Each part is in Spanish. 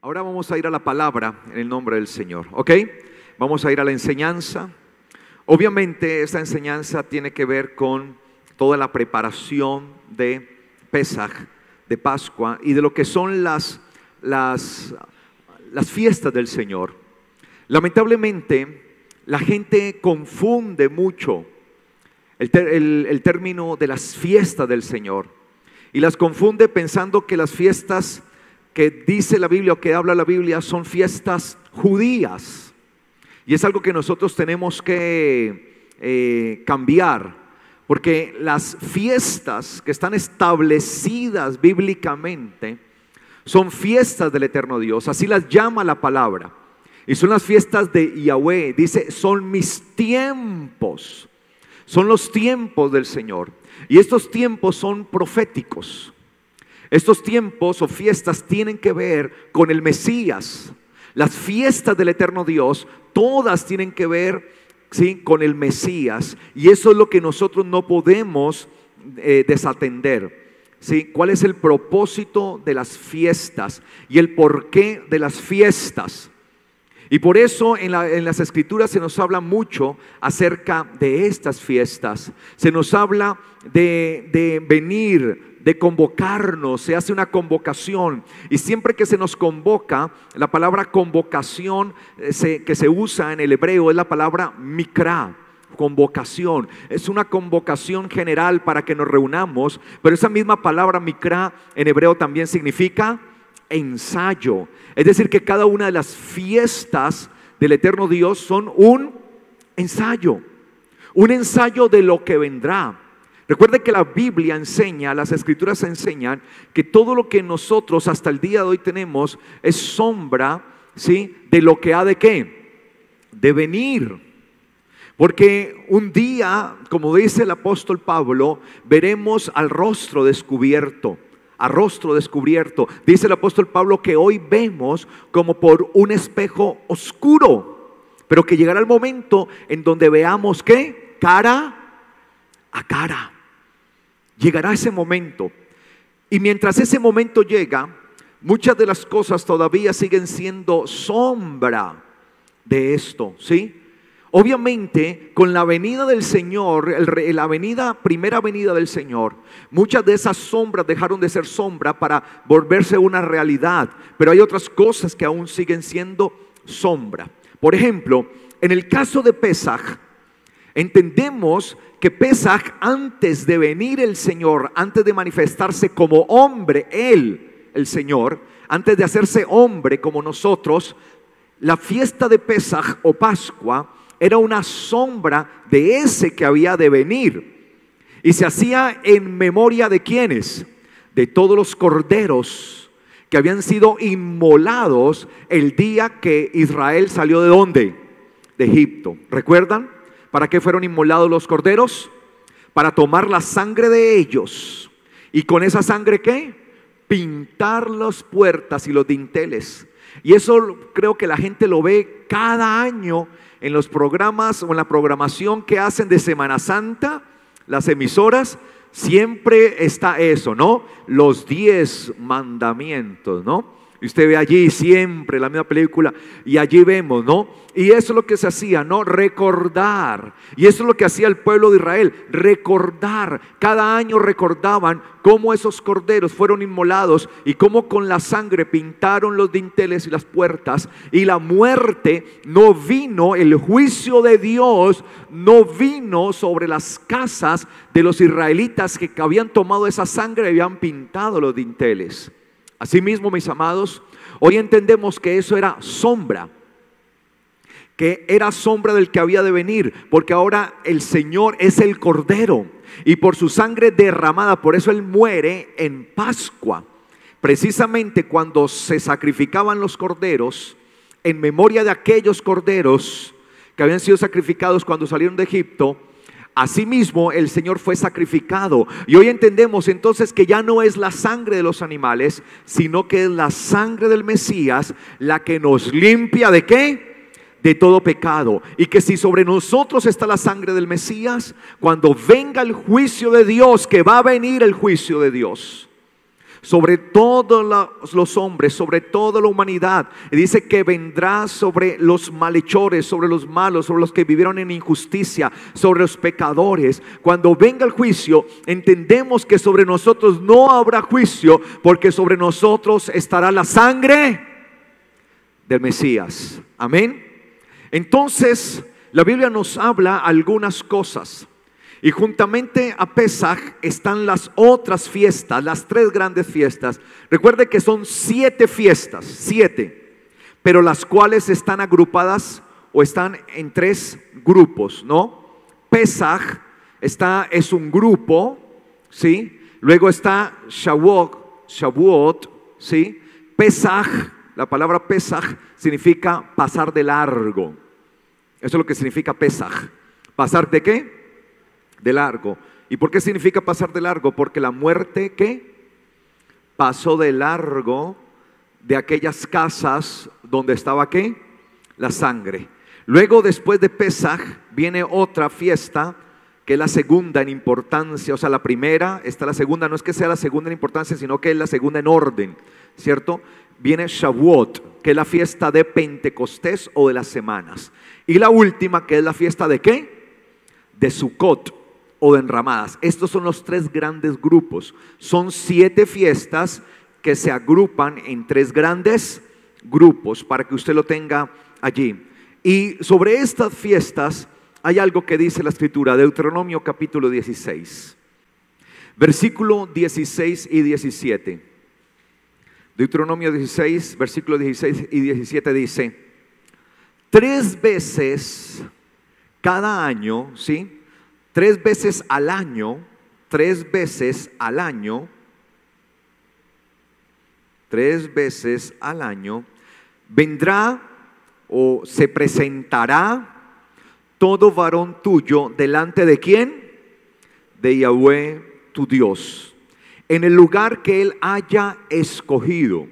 Ahora vamos a ir a la palabra en el nombre del Señor, ¿ok? Vamos a ir a la enseñanza. Obviamente esta enseñanza tiene que ver con toda la preparación de Pesaj, de Pascua y de lo que son las fiestas del Señor. Lamentablemente la gente confunde mucho el término de las fiestas del Señor y las confunde pensando que las fiestas que dice la Biblia o que habla la Biblia son fiestas judías, y es algo que nosotros tenemos que cambiar, porque las fiestas que están establecidas bíblicamente son fiestas del eterno Dios, así las llama la palabra, y son las fiestas de Yahweh. Dice, son mis tiempos, son los tiempos del Señor, y estos tiempos son proféticos. Estos tiempos o fiestas tienen que ver con el Mesías. Las fiestas del eterno Dios, todas tienen que ver, ¿sí?, con el Mesías. Y eso es lo que nosotros no podemos desatender, ¿sí? ¿Cuál es el propósito de las fiestas y el porqué de las fiestas? Y por eso en las Escrituras se nos habla mucho acerca de estas fiestas. Se nos habla de venir, de convocarnos, se hace una convocación, y siempre que se nos convoca, la palabra convocación que se usa en el hebreo es la palabra mikra, convocación. Es una convocación general para que nos reunamos, pero esa misma palabra mikra en hebreo también significa ensayo. Es decir, que cada una de las fiestas del eterno Dios son un ensayo de lo que vendrá. Recuerde que la Biblia enseña, las Escrituras enseñan que todo lo que nosotros hasta el día de hoy tenemos es sombra, ¿sí?, de lo que ha de ¿qué? De venir. Porque un día, como dice el apóstol Pablo, veremos al rostro descubierto. A rostro descubierto. Dice el apóstol Pablo que hoy vemos como por un espejo oscuro, pero que llegará el momento en donde veamos ¿qué? Cara a cara. Llegará ese momento, y mientras ese momento llega, muchas de las cosas todavía siguen siendo sombra de esto, ¿sí? Obviamente, con la venida del Señor, primera venida del Señor, muchas de esas sombras dejaron de ser sombra para volverse una realidad, pero hay otras cosas que aún siguen siendo sombra. Por ejemplo, en el caso de Pesaj, entendemos que Pesaj, antes de venir el Señor, antes de manifestarse como hombre, el Señor, antes de hacerse hombre como nosotros, la fiesta de Pesaj o Pascua era una sombra de ese que había de venir. Y se hacía en memoria de ¿quiénes? De todos los corderos que habían sido inmolados el día que Israel salió ¿de dónde? De Egipto. ¿Recuerdan? ¿Para qué fueron inmolados los corderos? Para tomar la sangre de ellos. ¿Y con esa sangre qué? Pintar las puertas y los dinteles. Y eso creo que la gente lo ve cada año en los programas o en la programación que hacen de Semana Santa. Las emisoras, siempre está eso, ¿no? Los 10 mandamientos, ¿no? Y usted ve allí siempre la misma película, y allí vemos, ¿no? Y eso es lo que se hacía, ¿no? Recordar. Y eso es lo que hacía el pueblo de Israel, recordar. Cada año recordaban cómo esos corderos fueron inmolados y cómo con la sangre pintaron los dinteles y las puertas. Y la muerte no vino, el juicio de Dios no vino sobre las casas de los israelitas que habían tomado esa sangre y habían pintado los dinteles. Asimismo, mis amados, hoy entendemos que eso era sombra, que era sombra del que había de venir, porque ahora el Señor es el Cordero, y por su sangre derramada, por eso Él muere en Pascua. Precisamente cuando se sacrificaban los corderos, en memoria de aquellos corderos que habían sido sacrificados cuando salieron de Egipto, asimismo el Señor fue sacrificado. Y hoy entendemos entonces que ya no es la sangre de los animales, sino que es la sangre del Mesías la que nos limpia ¿de qué? De todo pecado. Y que si sobre nosotros está la sangre del Mesías, cuando venga el juicio de Dios, que va a venir el juicio de Dios, sobre todos los hombres, sobre toda la humanidad. Y dice que vendrá sobre los malhechores, sobre los malos, sobre los que vivieron en injusticia, sobre los pecadores. Cuando venga el juicio, entendemos que sobre nosotros no habrá juicio, porque sobre nosotros estará la sangre del Mesías. Amén. Entonces, la Biblia nos habla algunas cosas. Y juntamente a Pesaj están las otras fiestas, las 3 grandes fiestas. Recuerde que son 7 fiestas, 7, pero las cuales están agrupadas o están en 3 grupos, ¿no? Pesaj es un grupo, ¿sí? Luego está Shavuot, ¿sí? Pesaj, la palabra Pesaj significa pasar de largo. Eso es lo que significa Pesaj. ¿Pasar de qué? De largo. ¿Y por qué significa pasar de largo? Porque la muerte, ¿qué? Pasó de largo de aquellas casas donde estaba, ¿qué? La sangre. Luego, después de Pesaj, viene otra fiesta que es la segunda en importancia. O sea, la primera, está la segunda, no es que sea la segunda en importancia, sino que es la segunda en orden, ¿cierto? Viene Shavuot, que es la fiesta de Pentecostés o de las semanas. Y la última, que es la fiesta de ¿qué? De Sukkot o de enramadas. Estos son los 3 grandes grupos. Son 7 fiestas que se agrupan en 3 grandes grupos para que usted lo tenga allí. Y sobre estas fiestas hay algo que dice la Escritura, Deuteronomio capítulo 16, versículo 16 y 17. Deuteronomio 16, versículo 16 y 17 dice: 3 veces cada año, ¿sí? 3 veces al año, 3 veces al año, 3 veces al año, vendrá o se presentará todo varón tuyo delante de ¿quién? De Yahweh tu Dios, en el lugar que él haya escogido,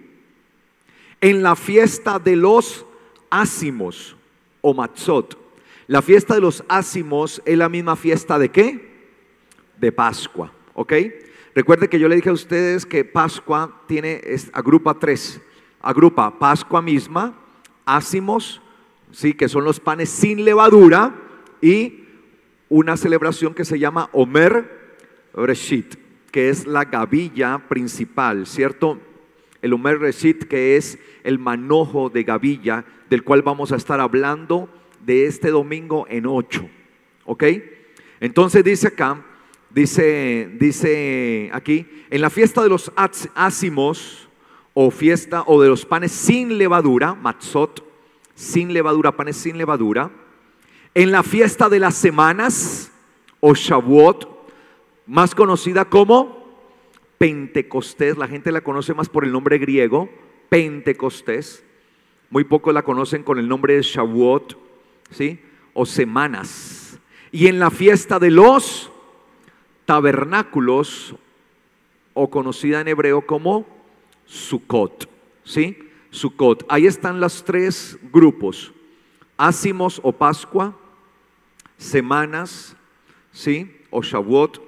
en la fiesta de los ácimos o matzot. La fiesta de los ácimos es la misma fiesta de ¿qué? De Pascua, ¿ok? Recuerde que yo le dije a ustedes que Pascua agrupa 3. Agrupa Pascua misma, ácimos, ¿sí? Que son los panes sin levadura, y una celebración que se llama Omer Reshit, que es la gavilla principal, ¿cierto? El Omer Reshit, que es el manojo de gavilla, del cual vamos a estar hablando de este domingo en 8, ¿ok? Entonces dice acá, dice aquí, en la fiesta de los ácimos o fiesta o de los panes sin levadura, matzot, sin levadura, panes sin levadura, en la fiesta de las semanas o Shavuot, más conocida como Pentecostés, la gente la conoce más por el nombre griego, Pentecostés, muy pocos la conocen con el nombre de Shavuot, ¿sí? O semanas. Y en la fiesta de los tabernáculos, o conocida en hebreo como Sukkot, ¿sí? Sukkot. Ahí están los 3 grupos: ácimos o Pascua, semanas, ¿sí? O Shavuot,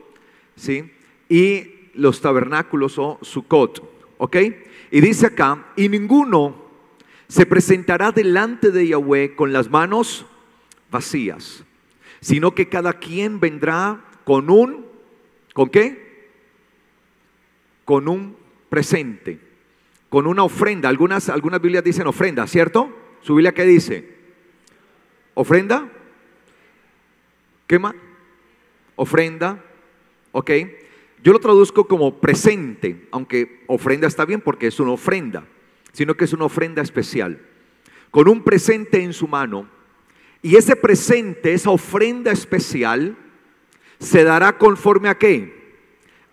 ¿sí? Y los tabernáculos o Sukkot, ¿ok? Y dice acá: y ninguno se presentará delante de Yahweh con las manos vacías, sino que cada quien vendrá con ¿con qué? Con un presente, con una ofrenda. Algunas Biblias dicen ofrenda, ¿cierto? ¿Su Biblia qué dice? ¿Ofrenda? ¿Qué más? Ofrenda, ok. Yo lo traduzco como presente, aunque ofrenda está bien porque es una ofrenda, sino que es una ofrenda especial, con un presente en su mano. Y ese presente, esa ofrenda especial, se dará conforme a ¿qué?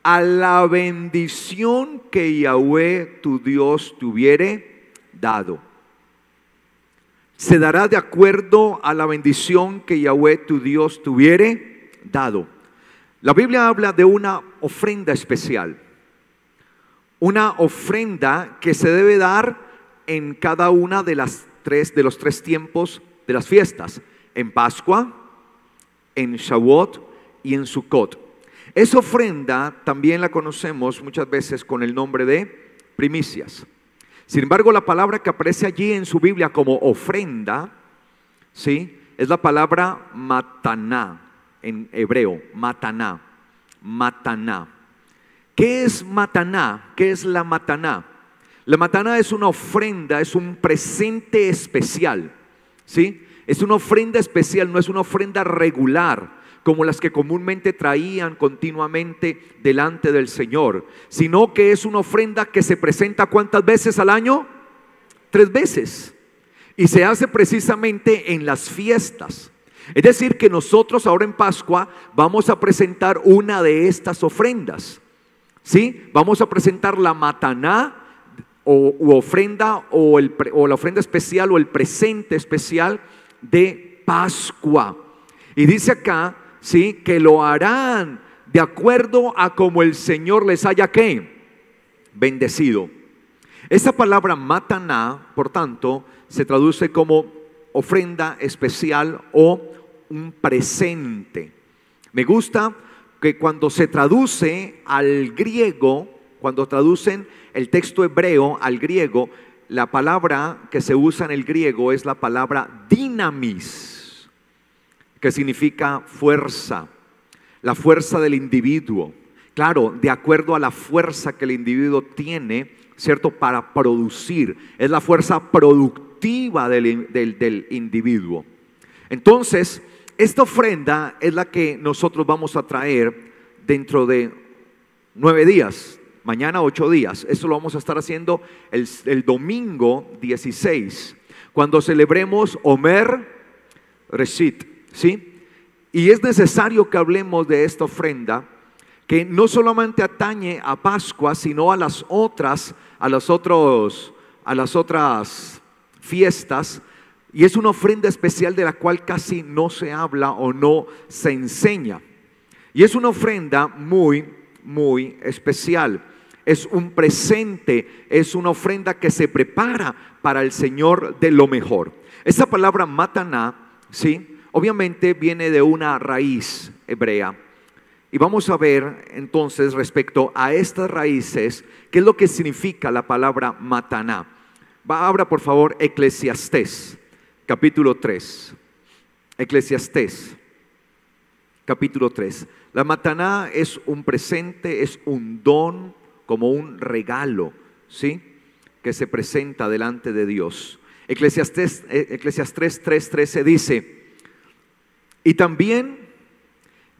A la bendición que Yahweh tu Dios te hubiere dado. Se dará de acuerdo a la bendición que Yahweh tu Dios te hubiere dado. La Biblia habla de una ofrenda especial, una ofrenda que se debe dar en cada una de los 3 tiempos de las fiestas: en Pascua, en Shavuot y en Sukkot. Esa ofrenda también la conocemos muchas veces con el nombre de primicias. Sin embargo, la palabra que aparece allí en su Biblia como ofrenda, ¿sí?, es la palabra mataná en hebreo, mataná, mataná. ¿Qué es mataná? ¿Qué es la mataná? La mataná es una ofrenda, es un presente especial, ¿sí? Es una ofrenda especial, no es una ofrenda regular como las que comúnmente traían continuamente delante del Señor, sino que es una ofrenda que se presenta ¿cuántas veces al año? 3 veces. Y se hace precisamente en las fiestas. Es decir, que nosotros ahora en Pascua vamos a presentar una de estas ofrendas, ¿sí? Vamos a presentar la mataná u ofrenda o la ofrenda especial o el presente especial de Pascua. Y dice acá, ¿sí?, que lo harán de acuerdo a como el Señor les haya ¿qué? Bendecido. Esa palabra mataná, por tanto, se traduce como ofrenda especial o un presente. Me gusta que cuando se traduce al griego, cuando traducen el texto hebreo al griego, la palabra que se usa en el griego es la palabra dinamis, que significa fuerza, la fuerza del individuo. Claro, de acuerdo a la fuerza que el individuo tiene, ¿cierto?, para producir. Es la fuerza productiva del individuo. Entonces, esta ofrenda es la que nosotros vamos a traer dentro de 9 días. Mañana 8 días. Esto lo vamos a estar haciendo el domingo 16, cuando celebremos Omer Reshit, ¿sí? Y es necesario que hablemos de esta ofrenda, que no solamente atañe a Pascua, sino a las otras fiestas. Y es una ofrenda especial de la cual casi no se habla o no se enseña. Y es una ofrenda muy, muy especial. Es un presente, es una ofrenda que se prepara para el Señor de lo mejor. Esa palabra mataná, ¿sí?, obviamente viene de una raíz hebrea. Y vamos a ver entonces respecto a estas raíces, qué es lo que significa la palabra mataná. Abra por favor Eclesiastés, capítulo 3. Eclesiastés, capítulo 3. La mataná es un presente, es un don, como un regalo, ¿sí?, que se presenta delante de Dios. Eclesiastés 3:13 dice: y también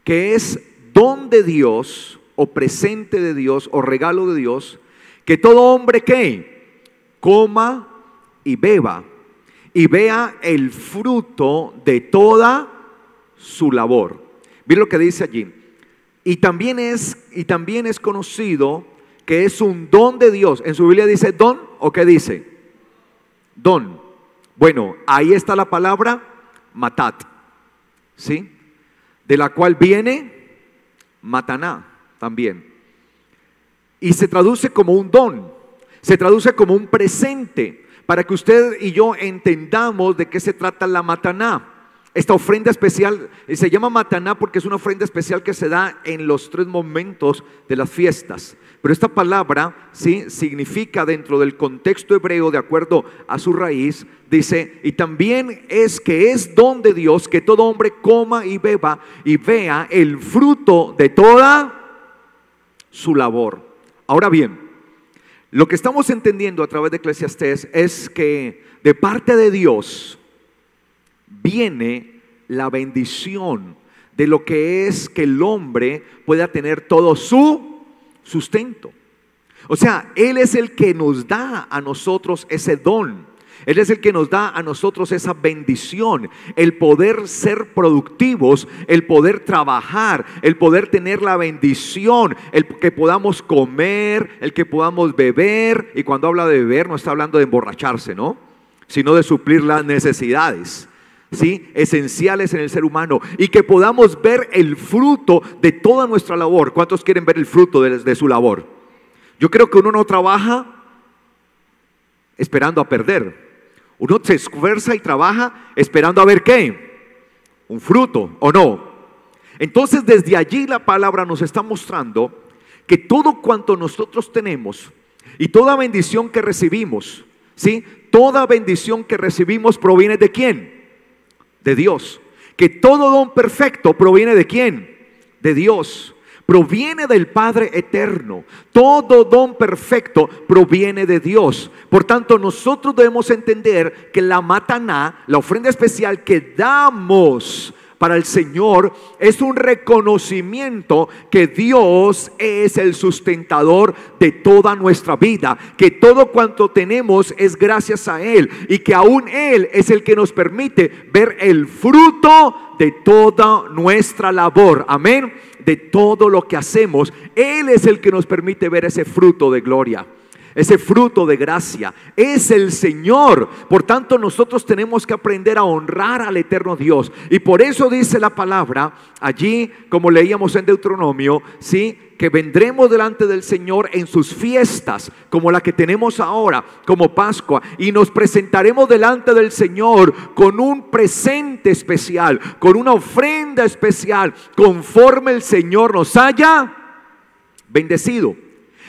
que es don de Dios, o presente de Dios, o regalo de Dios, que todo hombre que coma y beba, y vea el fruto de toda su labor. Mira lo que dice allí. Y también es conocido que es un don de Dios. En su Biblia dice don, ¿o qué dice? Don. Bueno, ahí está la palabra matat, ¿sí?, de la cual viene mataná también. Y se traduce como un don, se traduce como un presente, para que usted y yo entendamos de qué se trata la mataná. Esta ofrenda especial se llama mataná porque es una ofrenda especial que se da en los 3 momentos de las fiestas. Pero esta palabra, ¿sí?, significa dentro del contexto hebreo, de acuerdo a su raíz, dice: y también es que es don de Dios que todo hombre coma y beba y vea el fruto de toda su labor. Ahora bien, lo que estamos entendiendo a través de Eclesiastés es que de parte de Dios viene la bendición de lo que es que el hombre pueda tener todo su sustento. O sea, Él es el que nos da a nosotros ese don. Él es el que nos da a nosotros esa bendición, el poder ser productivos, el poder trabajar, el poder tener la bendición, el que podamos comer, el que podamos beber. Y cuando habla de beber no está hablando de emborracharse, ¿no?, sino de suplir las necesidades, ¿sí?, esenciales en el ser humano, y que podamos ver el fruto de toda nuestra labor. ¿Cuántos quieren ver el fruto de su labor? Yo creo que uno no trabaja esperando a perder. Uno se esfuerza y trabaja esperando a ver ¿qué? Un fruto, ¿o no? Entonces desde allí la palabra nos está mostrando que todo cuanto nosotros tenemos y toda bendición que recibimos, ¿sí? Toda bendición que recibimos proviene ¿de quién? De Dios. Que todo don perfecto proviene ¿de quién? De Dios. Proviene del Padre eterno. Todo don perfecto proviene de Dios. Por tanto, nosotros debemos entender que la mataná, la ofrenda especial que damos para el Señor, es un reconocimiento que Dios es el sustentador de toda nuestra vida, que todo cuanto tenemos es gracias a Él, y que aún Él es el que nos permite ver el fruto de toda nuestra labor. Amén. De todo lo que hacemos, Él es el que nos permite ver ese fruto de gloria, ese fruto de gracia. Es el Señor. Por tanto, nosotros tenemos que aprender a honrar al eterno Dios. Y por eso dice la palabra allí, como leíamos en Deuteronomio, ¿sí?, que vendremos delante del Señor en sus fiestas, como la que tenemos ahora, como Pascua, y nos presentaremos delante del Señor con un presente especial, con una ofrenda especial, conforme el Señor nos haya bendecido.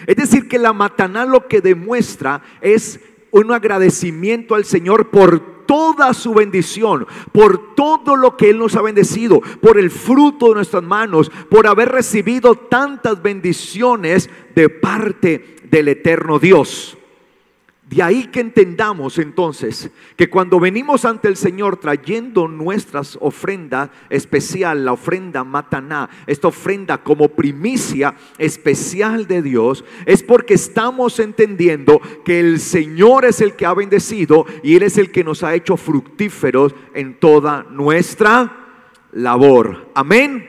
Es decir, que la mataná lo que demuestra es un agradecimiento al Señor por toda su bendición, por todo lo que Él nos ha bendecido, por el fruto de nuestras manos, por haber recibido tantas bendiciones de parte del eterno Dios. De ahí que entendamos entonces que cuando venimos ante el Señor trayendo nuestras ofrendas especial, la ofrenda mataná, esta ofrenda como primicia especial de Dios, es porque estamos entendiendo que el Señor es el que ha bendecido y Él es el que nos ha hecho fructíferos en toda nuestra labor. Amén.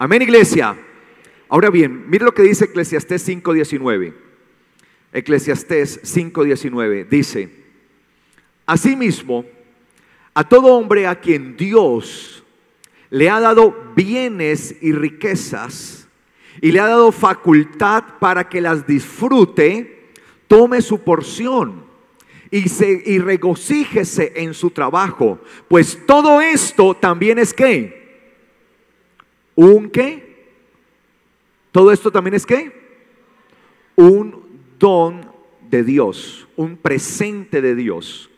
Amén, iglesia. Ahora bien, mire lo que dice Eclesiastés 5:19. Eclesiastés 5:19 dice: asimismo, a todo hombre a quien Dios le ha dado bienes y riquezas y le ha dado facultad para que las disfrute, tome su porción y regocíjese en su trabajo, pues todo esto también es ¿qué? ¿Un qué? ¿Todo esto también es qué? Un don de Dios, un presente de Dios.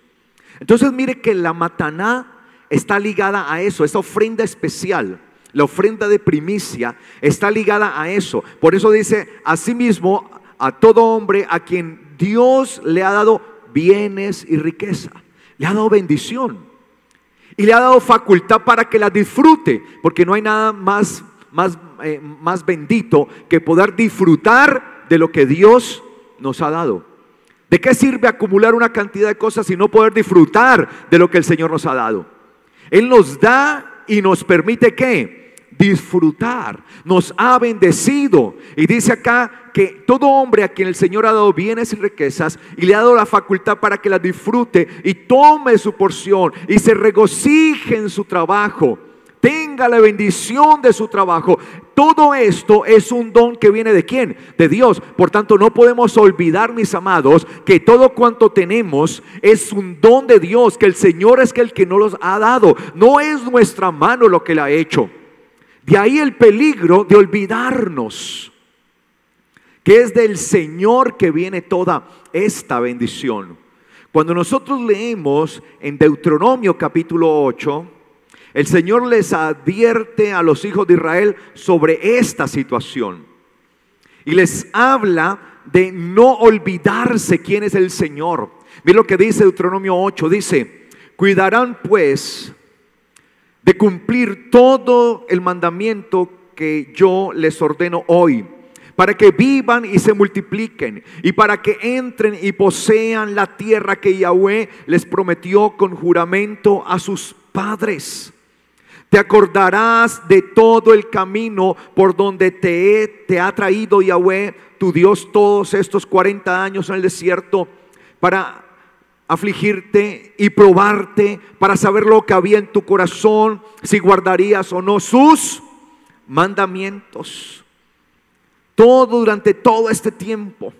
Entonces mire que la mataná está ligada a eso, esa ofrenda especial, la ofrenda de primicia está ligada a eso. Por eso dice: asimismo, a todo hombre a quien Dios le ha dado bienes y riqueza, le ha dado bendición y le ha dado facultad para que la disfrute, porque no hay nada más bendito que poder disfrutar de lo que Dios nos ha dado. ¿De qué sirve acumular una cantidad de cosas y no poder disfrutar de lo que el Señor nos ha dado? Él nos da y nos permite ¿qué? Disfrutar. Nos ha bendecido. Y dice acá que todo hombre a quien el Señor ha dado bienes y riquezas y le ha dado la facultad para que las disfrute y tome su porción y se regocije en su trabajo, tenga la bendición de su trabajo. Todo esto es un don que viene ¿de quién? De Dios. Por tanto, no podemos olvidar, mis amados, que todo cuanto tenemos es un don de Dios, que el Señor es el que nos los ha dado. No es nuestra mano lo que la ha hecho. De ahí el peligro de olvidarnos que es del Señor que viene toda esta bendición. Cuando nosotros leemos en Deuteronomio capítulo 8, el Señor les advierte a los hijos de Israel sobre esta situación y les habla de no olvidarse quién es el Señor. Mira lo que dice Deuteronomio 8, dice: cuidarán pues de cumplir todo el mandamiento que yo les ordeno hoy, para que vivan y se multipliquen, y para que entren y posean la tierra que Yahweh les prometió con juramento a sus padres. Te acordarás de todo el camino por donde te ha traído Yahweh tu Dios todos estos 40 años en el desierto, para afligirte y probarte, para saber lo que había en tu corazón, si guardarías o no sus mandamientos. Durante todo este tiempo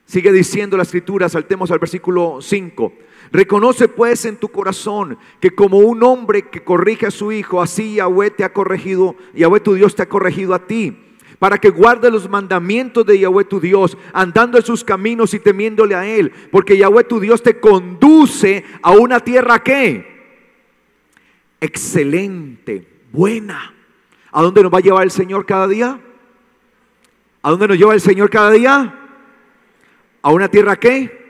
Sigue diciendo la escritura, saltemos al versículo 5. Reconoce pues en tu corazón que como un hombre que corrige a su hijo, así Yahweh te ha corregido, Yahweh tu Dios te ha corregido a ti, para que guardes los mandamientos de Yahweh tu Dios, andando en sus caminos y temiéndole a Él, porque Yahweh tu Dios te conduce a una tierra ¿qué? Excelente, buena. ¿A dónde nos va a llevar el Señor cada día? ¿A dónde nos lleva el Señor cada día? ¿A una tierra qué?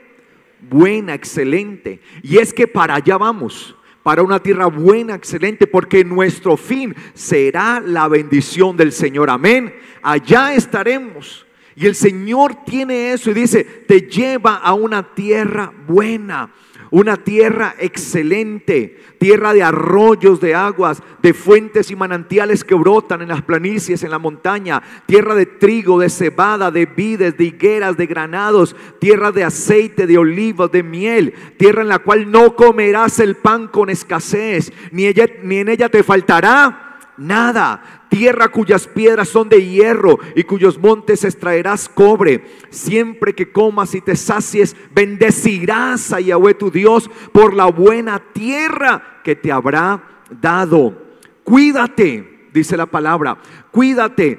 Buena, excelente. Y es que para allá vamos, para una tierra buena, excelente, porque nuestro fin será la bendición del Señor. Amén. Allá estaremos. Y el Señor tiene eso y dice, te lleva a una tierra buena, una tierra excelente, tierra de arroyos, de aguas, de fuentes y manantiales que brotan en las planicies, en la montaña, tierra de trigo, de cebada, de vides, de higueras, de granados, tierra de aceite, de olivos, de miel, tierra en la cual no comerás el pan con escasez, ni en ella te faltará nada. Tierra cuyas piedras son de hierro y cuyos montes extraerás cobre. Siempre que comas y te sacies, bendecirás a Yahweh tu Dios por la buena tierra que te habrá dado. Cuídate, dice la palabra, cuídate,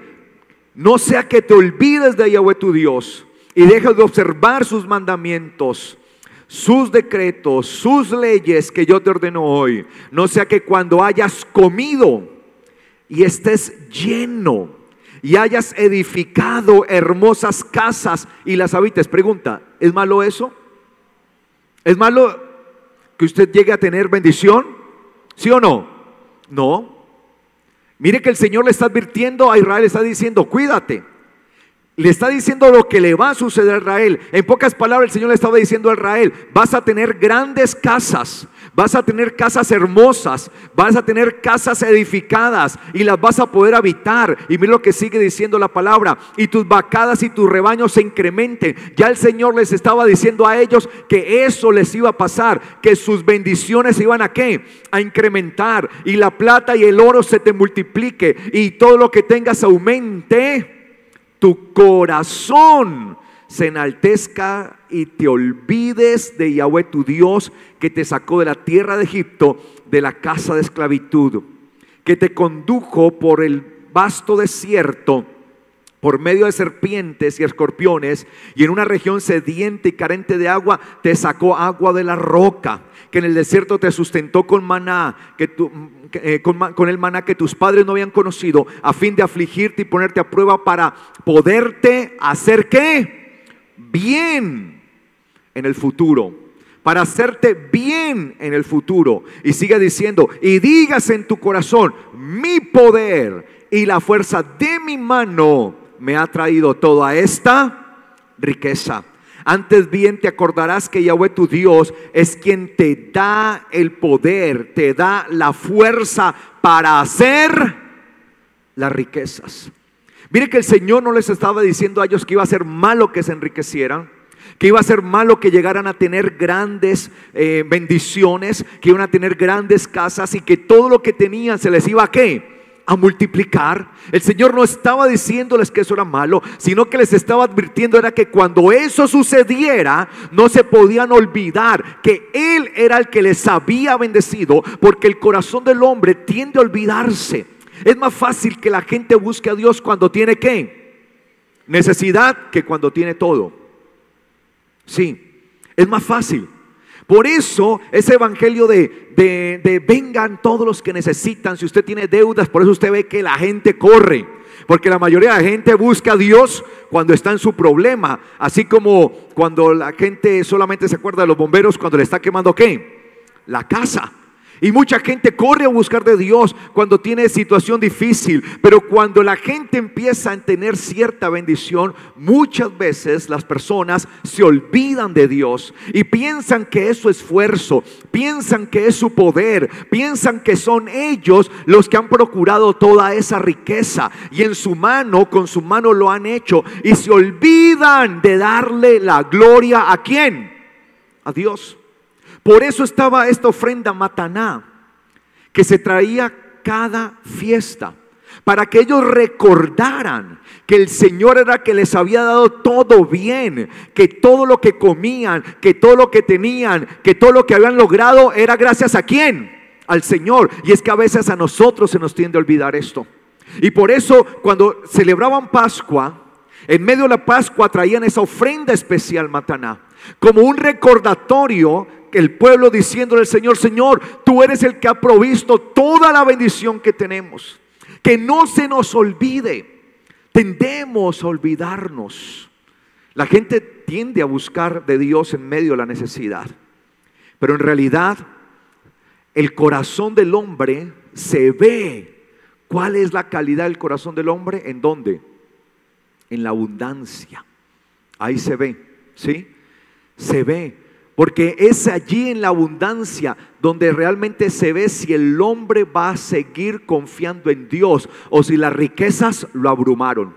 no sea que te olvides de Yahweh tu Dios y dejes de observar sus mandamientos, sus decretos, sus leyes que yo te ordeno hoy. No sea que cuando hayas comido y estés lleno y hayas edificado hermosas casas y las habites. Pregunta, ¿es malo eso? ¿Es malo que usted llegue a tener bendición? ¿Sí o no? No. Mire que el Señor le está advirtiendo a Israel, le está diciendo, cuídate. Le está diciendo lo que le va a suceder a Israel. En pocas palabras el Señor le estaba diciendo a Israel, vas a tener grandes casas, vas a tener casas hermosas, vas a tener casas edificadas y las vas a poder habitar. Y mira lo que sigue diciendo la palabra, y tus vacadas y tus rebaños se incrementen. Ya el Señor les estaba diciendo a ellos que eso les iba a pasar, que sus bendiciones se iban a ¿qué? A incrementar, y la plata y el oro se te multiplique y todo lo que tengas aumente. Tu corazón se enaltezca y te olvides de Yahweh tu Dios, que te sacó de la tierra de Egipto, de la casa de esclavitud, que te condujo por el vasto desierto, por medio de serpientes y escorpiones, y en una región sedienta y carente de agua te sacó agua de la roca, que en el desierto te sustentó con maná, con el maná que tus padres no habían conocido, a fin de afligirte y ponerte a prueba para poderte hacer ¿qué? Bien en el futuro, para hacerte bien en el futuro. Y sigue diciendo, y digas en tu corazón, mi poder y la fuerza de mi mano me ha traído toda esta riqueza. Antes bien te acordarás que Yahweh tu Dios es quien te da el poder, te da la fuerza para hacer las riquezas. Mire que el Señor no les estaba diciendo a ellos que iba a ser malo que se enriquecieran, que iba a ser malo que llegaran a tener grandes bendiciones, que iban a tener grandes casas y que todo lo que tenían se les iba a ¿qué? A multiplicar. El Señor no estaba diciéndoles que eso era malo, sino que les estaba advirtiendo era que cuando eso sucediera no se podían olvidar que Él era el que les había bendecido, porque el corazón del hombre tiende a olvidarse. Es más fácil que la gente busque a Dios cuando tiene ¿qué? Necesidad, que cuando tiene todo. Sí, es más fácil. Por eso ese evangelio de vengan todos los que necesitan. Si usted tiene deudas, por eso usted ve que la gente corre, porque la mayoría de la gente busca a Dios cuando está en su problema. Así como cuando la gente solamente se acuerda de los bomberos cuando le está quemando ¿qué? La casa. Y mucha gente corre a buscar de Dios cuando tiene situación difícil. Pero cuando la gente empieza a tener cierta bendición, muchas veces las personas se olvidan de Dios y piensan que es su esfuerzo, piensan que es su poder, piensan que son ellos los que han procurado toda esa riqueza, y en su mano, con su mano lo han hecho, y se olvidan de darle la gloria ¿a quién? A Dios. Por eso estaba esta ofrenda mataná que se traía cada fiesta, para que ellos recordaran que el Señor era que les había dado todo bien, que todo lo que comían, que todo lo que tenían, que todo lo que habían logrado era gracias a ¿quién? Al Señor. Y es que a veces a nosotros se nos tiende a olvidar esto. Y por eso cuando celebraban Pascua, en medio de la Pascua traían esa ofrenda especial, Mataná, como un recordatorio, que el pueblo diciéndole al Señor: Señor, tú eres el que ha provisto toda la bendición que tenemos. Que no se nos olvide. Tendemos a olvidarnos. La gente tiende a buscar de Dios en medio de la necesidad, pero en realidad el corazón del hombre se ve. ¿Cuál es la calidad del corazón del hombre? ¿En dónde? En la abundancia. Ahí se ve, ¿sí? Se ve, porque es allí en la abundancia donde realmente se ve si el hombre va a seguir confiando en Dios o si las riquezas lo abrumaron.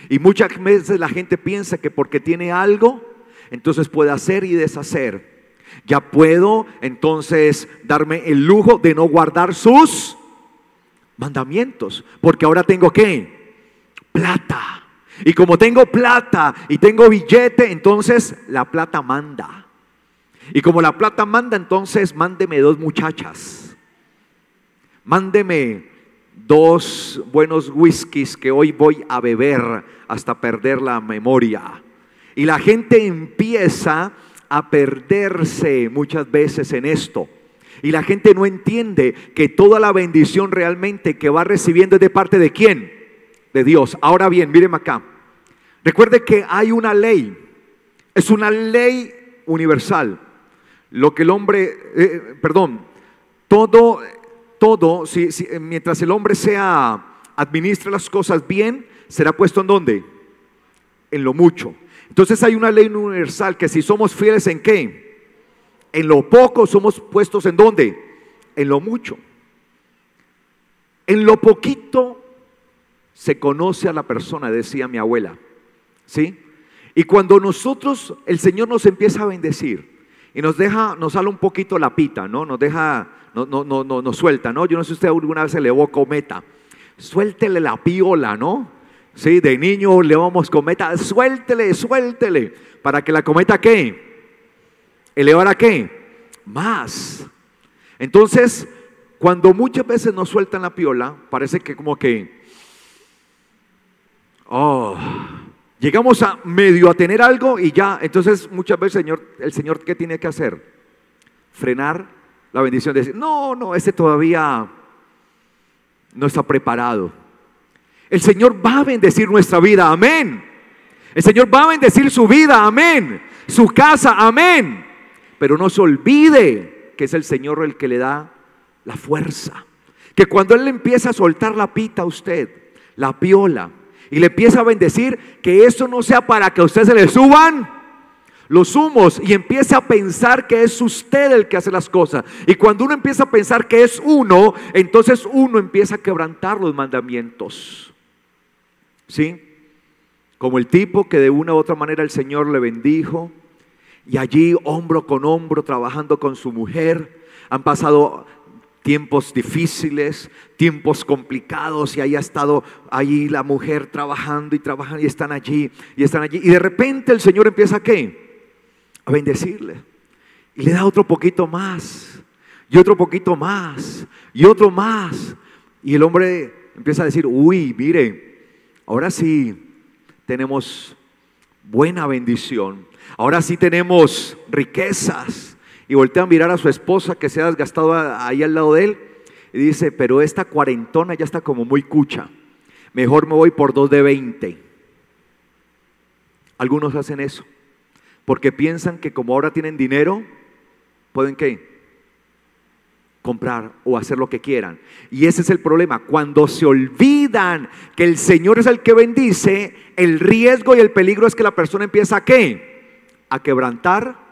Y muchas veces la gente piensa que porque tiene algo, entonces puede hacer y deshacer. Ya puedo entonces darme el lujo de no guardar sus mandamientos, porque ahora tengo ¿qué? Plata. Y como tengo plata y tengo billete, entonces la plata manda. Y como la plata manda, entonces mándeme 2 muchachas. Mándeme 2 buenos whiskies que hoy voy a beber hasta perder la memoria. Y la gente empieza a perderse muchas veces en esto. Y la gente no entiende que toda la bendición realmente que va recibiendo es de parte de ¿quién? De Dios. Ahora bien, mírenme acá. Recuerde que hay una ley. Es una ley universal. Lo que el hombre, todo, mientras el hombre administre las cosas bien, será puesto ¿en dónde? En lo mucho. Entonces hay una ley universal que si somos fieles ¿en qué? En lo poco somos puestos ¿en dónde? En lo mucho. En lo poquito se conoce a la persona, decía mi abuela, ¿sí? Y cuando nosotros, el Señor nos empieza a bendecir y nos sale un poquito la pita, ¿no? Nos suelta, ¿no? Yo no sé si usted alguna vez se elevó cometa. Suéltele la piola, ¿no? Sí, de niño elevamos cometa, suéltele. Para que la cometa ¿qué? ¿Elevar qué? Más. Entonces, cuando muchas veces nos sueltan la piola, parece que como que llegamos a medio a tener algo y ya. Entonces muchas veces el Señor ¿qué tiene que hacer? Frenar la bendición, decir no, ese todavía no está preparado. El Señor va a bendecir nuestra vida, amén. El Señor va a bendecir su vida, amén. Su casa, amén. Pero no se olvide que es el Señor el que le da la fuerza. Que cuando Él le empieza a soltar la pita a usted, la piola, y le empieza a bendecir, que eso no sea para que a usted se le suban los humos y empiece a pensar que es usted el que hace las cosas. Y cuando uno empieza a pensar que es uno, entonces uno empieza a quebrantar los mandamientos, ¿sí? Como el tipo que de una u otra manera el Señor le bendijo, y allí hombro con hombro trabajando con su mujer. Han pasado tiempos difíciles, tiempos complicados, y ahí ha estado ahí la mujer trabajando y están allí. Y de repente el Señor empieza ¿qué? A bendecirle. Y le da otro poquito más, y otro poquito más, y otro más. Y el hombre empieza a decir: uy, mire, ahora sí tenemos buena bendición. Ahora sí tenemos riquezas. Y voltea a mirar a su esposa que se ha desgastado ahí al lado de él y dice: pero esta cuarentona ya está como muy cucha, mejor me voy por 2 de 20. Algunos hacen eso porque piensan que como ahora tienen dinero, pueden ¿qué? Comprar o hacer lo que quieran. Y ese es el problema, cuando se olvidan que el Señor es el que bendice. El riesgo y el peligro es que la persona empieza ¿a qué? A quebrantar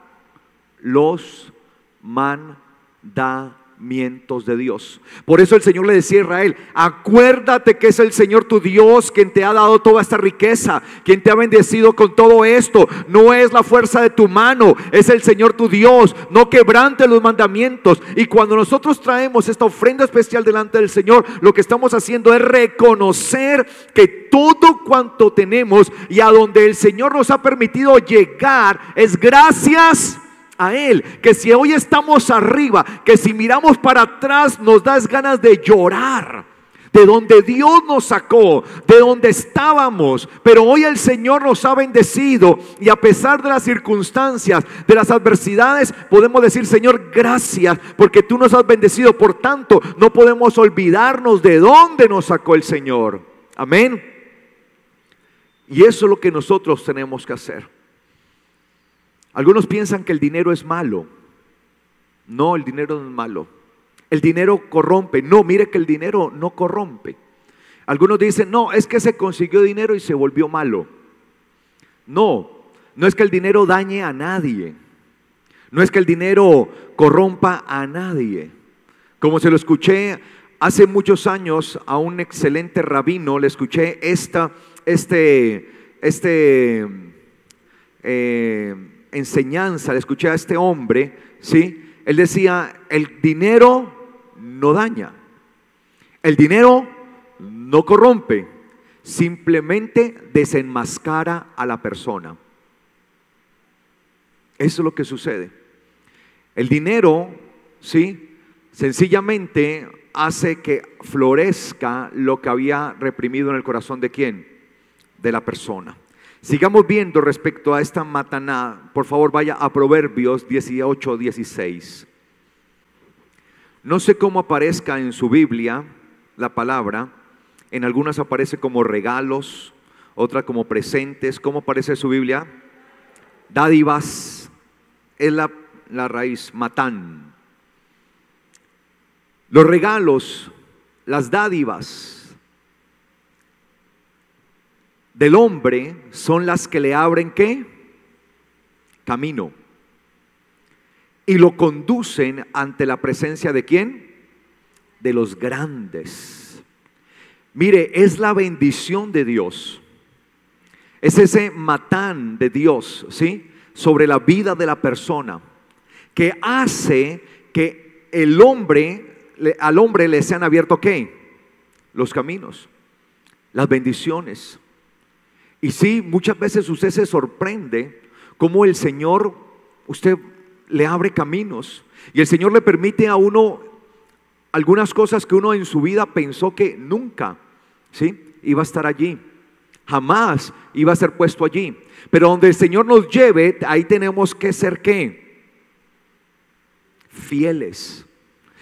los mandamientos. mandamientos de Dios. Por eso el Señor le decía a Israel: acuérdate que es el Señor tu Dios quien te ha dado toda esta riqueza, quien te ha bendecido con todo esto. No es la fuerza de tu mano, es el Señor tu Dios. No quebrantes los mandamientos. Y cuando nosotros traemos esta ofrenda especial delante del Señor, lo que estamos haciendo es reconocer que todo cuanto tenemos y a donde el Señor nos ha permitido llegar es gracias a Él. Que si hoy estamos arriba, que si miramos para atrás nos da ganas de llorar de donde Dios nos sacó, de donde estábamos, pero hoy el Señor nos ha bendecido y a pesar de las circunstancias, de las adversidades, podemos decir: Señor, gracias porque tú nos has bendecido. Por tanto, no podemos olvidarnos de dónde nos sacó el Señor. Amén. Y eso es lo que nosotros tenemos que hacer. Algunos piensan que el dinero es malo. No, el dinero no es malo. El dinero corrompe. No, mire que el dinero no corrompe. Algunos dicen: no, es que se consiguió dinero y se volvió malo. No, no es que el dinero dañe a nadie. No es que el dinero corrompa a nadie. Como se lo escuché hace muchos años a un excelente rabino, le escuché enseñanza, le escuché a este hombre, ¿sí? Él decía: el dinero no daña, el dinero no corrompe, simplemente desenmascara a la persona. Eso es lo que sucede. El dinero, ¿sí?, sencillamente hace que florezca lo que había reprimido en el corazón de ¿quién? De la persona. Sigamos viendo respecto a esta mataná. Por favor, vaya a Proverbios 18:16. No sé cómo aparezca en su Biblia la palabra. En algunas aparece como regalos, otra como presentes. ¿Cómo aparece en su Biblia? Dádivas. Es la raíz, matán. Los regalos, las dádivas del hombre son las que le abren ¿qué? Camino. Y lo conducen ante la presencia de ¿quién? De los grandes. Mire, es la bendición de Dios. Es ese matán de Dios, ¿sí?, sobre la vida de la persona, que hace que al hombre le sean abiertos ¿qué? Los caminos, las bendiciones. Y sí, muchas veces usted se sorprende cómo el Señor, usted le abre caminos y el Señor le permite a uno algunas cosas que uno en su vida pensó que nunca, ¿sí?, iba a estar allí, jamás iba a ser puesto allí. Pero donde el Señor nos lleve, ahí tenemos que ser ¿qué? Fieles.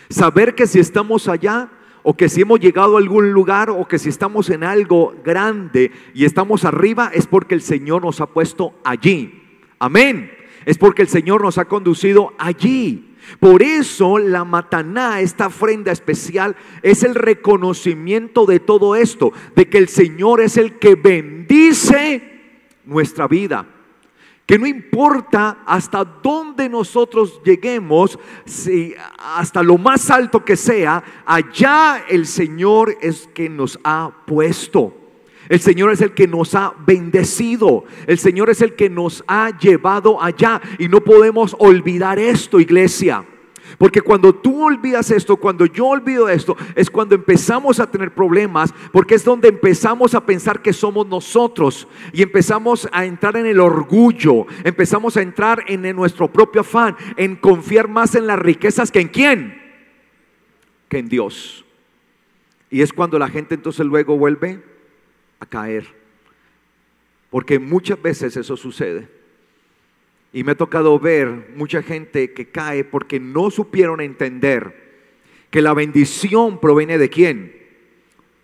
Saber que si estamos allá, o que si hemos llegado a algún lugar, o que si estamos en algo grande y estamos arriba, es porque el Señor nos ha puesto allí. Amén. Es porque el Señor nos ha conducido allí. Por eso la mataná, esta ofrenda especial, es el reconocimiento de todo esto, de que el Señor es el que bendice nuestra vida. Que no importa hasta dónde nosotros lleguemos, si hasta lo más alto que sea, allá el Señor es que nos ha puesto. El Señor es el que nos ha bendecido. El Señor es el que nos ha llevado allá. Y no podemos olvidar esto, iglesia. Porque cuando tú olvidas esto, cuando yo olvido esto, es cuando empezamos a tener problemas, porque es donde empezamos a pensar que somos nosotros y empezamos a entrar en el orgullo, empezamos a entrar en nuestro propio afán, en confiar más en las riquezas que en ¿quién? Que en Dios. Y es cuando la gente entonces luego vuelve a caer, porque muchas veces eso sucede. Y me ha tocado ver mucha gente que cae porque no supieron entender que la bendición proviene de ¿quién?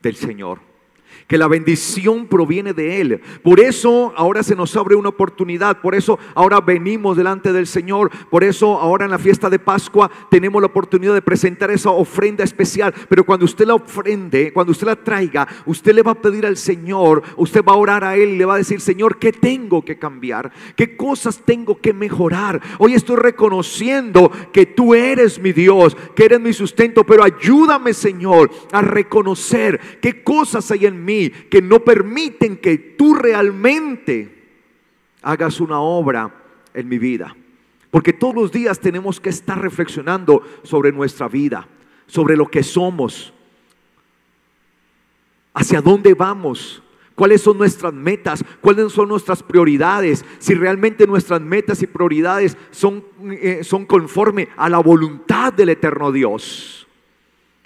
Del Señor. que la bendición proviene de Él. Por eso ahora se nos abre una oportunidad, por eso ahora venimos delante del Señor, por eso ahora en la fiesta de Pascua tenemos la oportunidad de presentar esa ofrenda especial. Pero cuando usted la ofrende, cuando usted la traiga, usted le va a pedir al Señor, usted va a orar a Él y le va a decir: Señor, ¿qué tengo que cambiar? ¿Qué cosas tengo que mejorar? Hoy estoy reconociendo que tú eres mi Dios, que eres mi sustento, pero ayúdame, Señor, a reconocer qué cosas hay en mí que no permiten que tú realmente hagas una obra en mi vida. Porque todos los días tenemos que estar reflexionando sobre nuestra vida, sobre lo que somos, hacia dónde vamos, cuáles son nuestras metas, cuáles son nuestras prioridades, si realmente nuestras metas y prioridades son conforme a la voluntad del eterno Dios.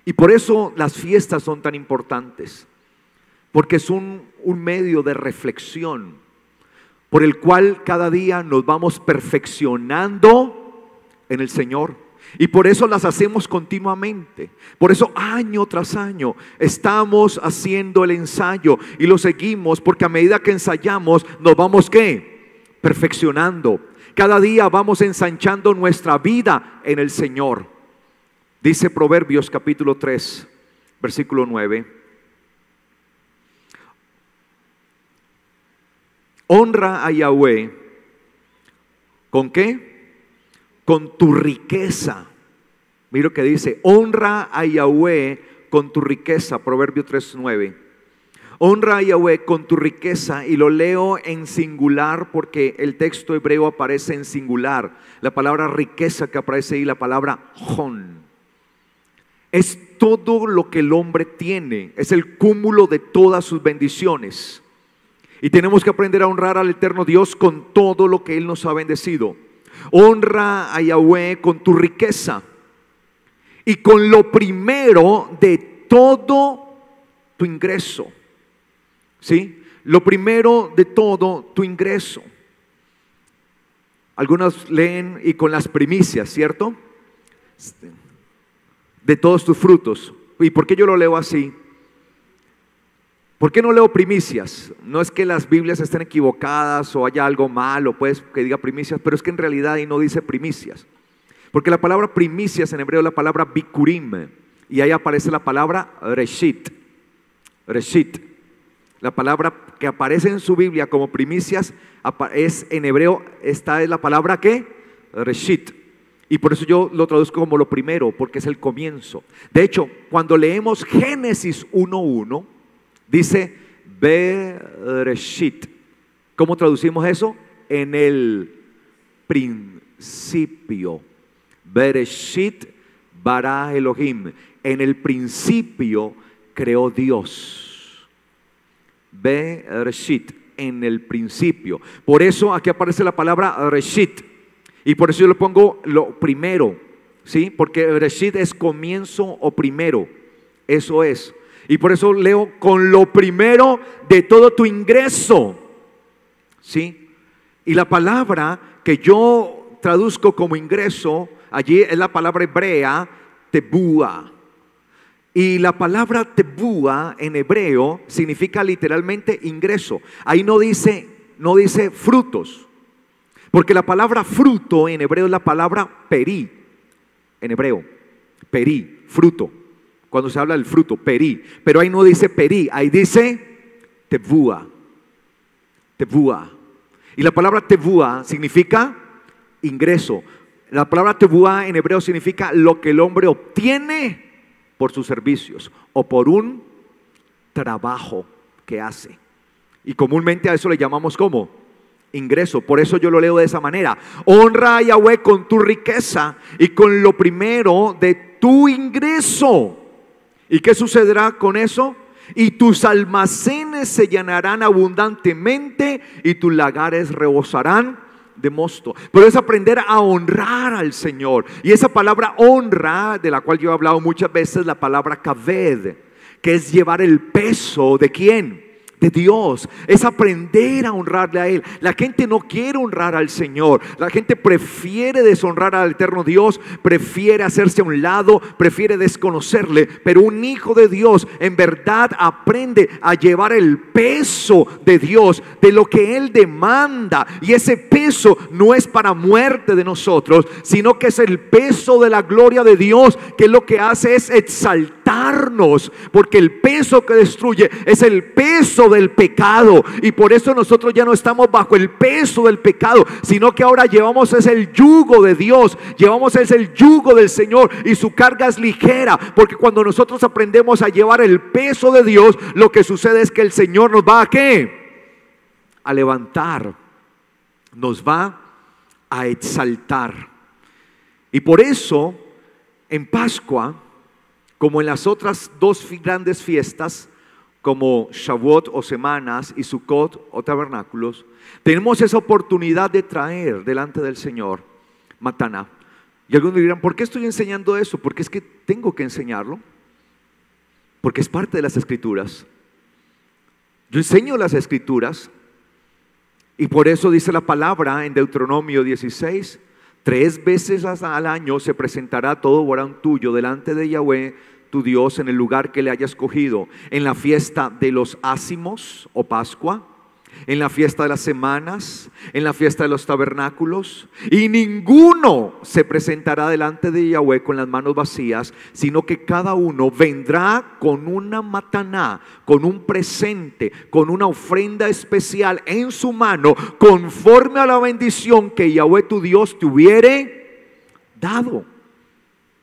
Y por eso las fiestas son tan importantes, porque es un medio de reflexión por el cual cada día nos vamos perfeccionando en el Señor. Y por eso las hacemos continuamente. Por eso año tras año estamos haciendo el ensayo y lo seguimos, porque a medida que ensayamos nos vamos ¿qué? Perfeccionando. Cada día vamos ensanchando nuestra vida en el Señor. Dice Proverbios capítulo 3, versículo 9. Honra a Yahweh, ¿con qué? Con tu riqueza. Mira lo que dice: honra a Yahweh con tu riqueza. Proverbio 3:9. Honra a Yahweh con tu riqueza, y lo leo en singular porque el texto hebreo aparece en singular. La palabra riqueza que aparece ahí, la palabra hon, es todo lo que el hombre tiene, es el cúmulo de todas sus bendiciones. Y tenemos que aprender a honrar al eterno Dios con todo lo que Él nos ha bendecido. Honra a Yahweh con tu riqueza y con lo primero de todo tu ingreso. ¿Sí? Lo primero de todo tu ingreso. Algunos leen y con las primicias, ¿cierto? De todos tus frutos. ¿Y por qué yo lo leo así? ¿Por qué no leo primicias? No es que las Biblias estén equivocadas o haya algo malo, pues, que diga primicias, pero es que en realidad ahí no dice primicias. Porque la palabra primicias en hebreo es la palabra bikurim, y ahí aparece la palabra reshit. Reshit. La palabra que aparece en su Biblia como primicias es en hebreo, esta es la palabra ¿qué? Reshit. Y por eso yo lo traduzco como lo primero, porque es el comienzo. De hecho, cuando leemos Génesis 1:1, dice Bereshit. ¿Cómo traducimos eso? En el principio. Bereshit bara Elohim. En el principio creó Dios. Bereshit, en el principio. Por eso aquí aparece la palabra Reshit. Y por eso yo le pongo lo primero, ¿sí? Porque Bereshit es comienzo o primero. Eso es. Y por eso leo con lo primero de todo tu ingreso. ¿Sí? Y la palabra que yo traduzco como ingreso, allí es la palabra hebrea tebúa. Y la palabra tebúa en hebreo significa literalmente ingreso. Ahí no dice frutos. Porque la palabra fruto en hebreo es la palabra peri. En hebreo, peri, fruto. Cuando se habla del fruto, peri. Pero ahí no dice peri, ahí dice tebúa. Tebúa. Y la palabra tebúa significa ingreso. La palabra tebúa en hebreo significa lo que el hombre obtiene por sus servicios o por un trabajo que hace. Y comúnmente a eso le llamamos ¿cómo? Ingreso. Por eso yo lo leo de esa manera. Honra a Yahweh con tu riqueza y con lo primero de tu ingreso. ¿Y qué sucederá con eso? Y tus almacenes se llenarán abundantemente y tus lagares rebosarán de mosto. Pero es aprender a honrar al Señor. Y esa palabra honra, de la cual yo he hablado muchas veces, la palabra kaved, que es llevar el peso de ¿quién? de Dios, es aprender a honrarle a Él. La gente no quiere honrar al Señor, la gente prefiere deshonrar al eterno Dios, prefiere hacerse a un lado, prefiere desconocerle. Pero un hijo de Dios en verdad aprende a llevar el peso de Dios, de lo que Él demanda, y ese peso no es para muerte de nosotros, sino que es el peso de la gloria de Dios, que lo que hace es exaltarnos, porque el peso que destruye es el peso del pecado, y por eso nosotros ya no estamos bajo el peso del pecado, sino que ahora llevamos es el yugo de Dios, llevamos es el yugo del Señor, y su carga es ligera, porque cuando nosotros aprendemos a llevar el peso de Dios, lo que sucede es que el Señor nos va a ¿qué? A levantar, nos va a exaltar. Y por eso en Pascua, como en las otras dos grandes fiestas, como Shavuot o semanas y Sukkot o tabernáculos, tenemos esa oportunidad de traer delante del Señor mataná. Y algunos dirán, ¿por qué estoy enseñando eso? Porque es que tengo que enseñarlo, porque es parte de las Escrituras. Yo enseño las Escrituras, y por eso dice la palabra en Deuteronomio 16: 3 veces al año se presentará todo varón tuyo delante de Yahweh tu Dios en el lugar que le haya escogido, en la fiesta de los ácimos o Pascua, en la fiesta de las semanas, en la fiesta de los tabernáculos. Y ninguno se presentará delante de Yahweh con las manos vacías, sino que cada uno vendrá con una mataná, con un presente, con una ofrenda especial en su mano, conforme a la bendición que Yahweh tu Dios te hubiere dado.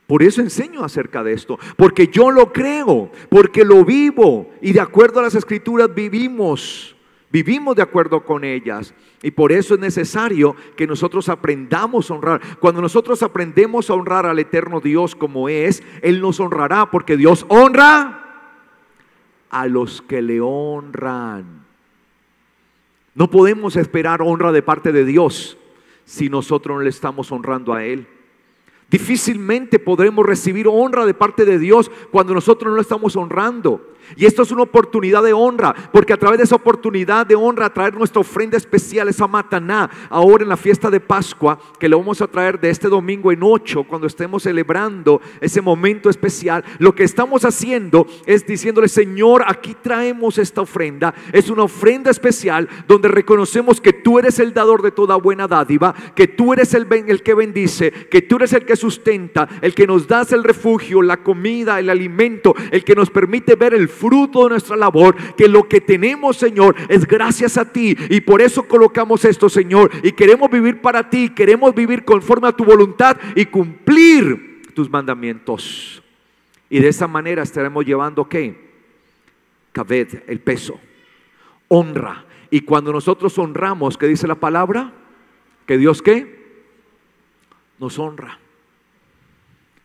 Por eso enseño acerca de esto, porque yo lo creo, porque lo vivo, y de acuerdo a las Escrituras vivimos de acuerdo con ellas. Y por eso es necesario que nosotros aprendamos a honrar. Cuando nosotros aprendemos a honrar al eterno Dios como es, Él nos honrará, porque Dios honra a los que le honran. No podemos esperar honra de parte de Dios si nosotros no le estamos honrando a Él. Difícilmente podremos recibir honra de parte de Dios cuando nosotros no lo estamos honrando. Y esto es una oportunidad de honra, porque a través de esa oportunidad de honra, traer nuestra ofrenda especial, esa mataná, ahora en la fiesta de Pascua, que le vamos a traer de este domingo en 8, cuando estemos celebrando ese momento especial, lo que estamos haciendo es diciéndole: Señor, aquí traemos esta ofrenda. Es una ofrenda especial donde reconocemos que tú eres el dador de toda buena dádiva, que tú eres el que bendice, que tú eres el que sustenta, el que nos das el refugio, la comida, el alimento, el que nos permite ver el fruto de nuestra labor, que lo que tenemos, Señor, es gracias a ti, y por eso colocamos esto, Señor, y queremos vivir para ti, queremos vivir conforme a tu voluntad y cumplir tus mandamientos. Y de esa manera estaremos llevando ¿qué? Kaved, el peso, honra. Y cuando nosotros honramos, ¿qué dice la palabra? Que Dios ¿qué? Nos honra.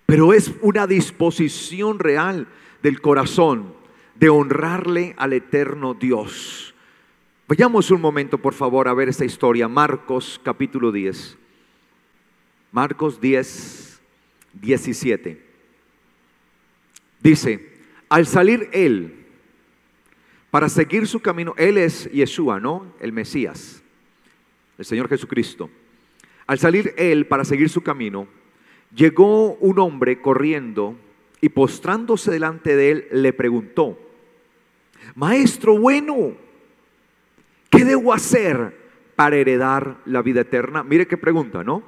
Pero es una disposición real del corazón de honrarle al eterno Dios. Vayamos un momento, por favor, a ver esta historia. Marcos capítulo 10. Marcos 10, 17. Dice: al salir él para seguir su camino, él es Yeshua, ¿no? El Mesías, el Señor Jesucristo. Al salir él para seguir su camino, llegó un hombre corriendo y postrándose delante de él le preguntó: Maestro bueno, ¿qué debo hacer para heredar la vida eterna? Mire qué pregunta, ¿no?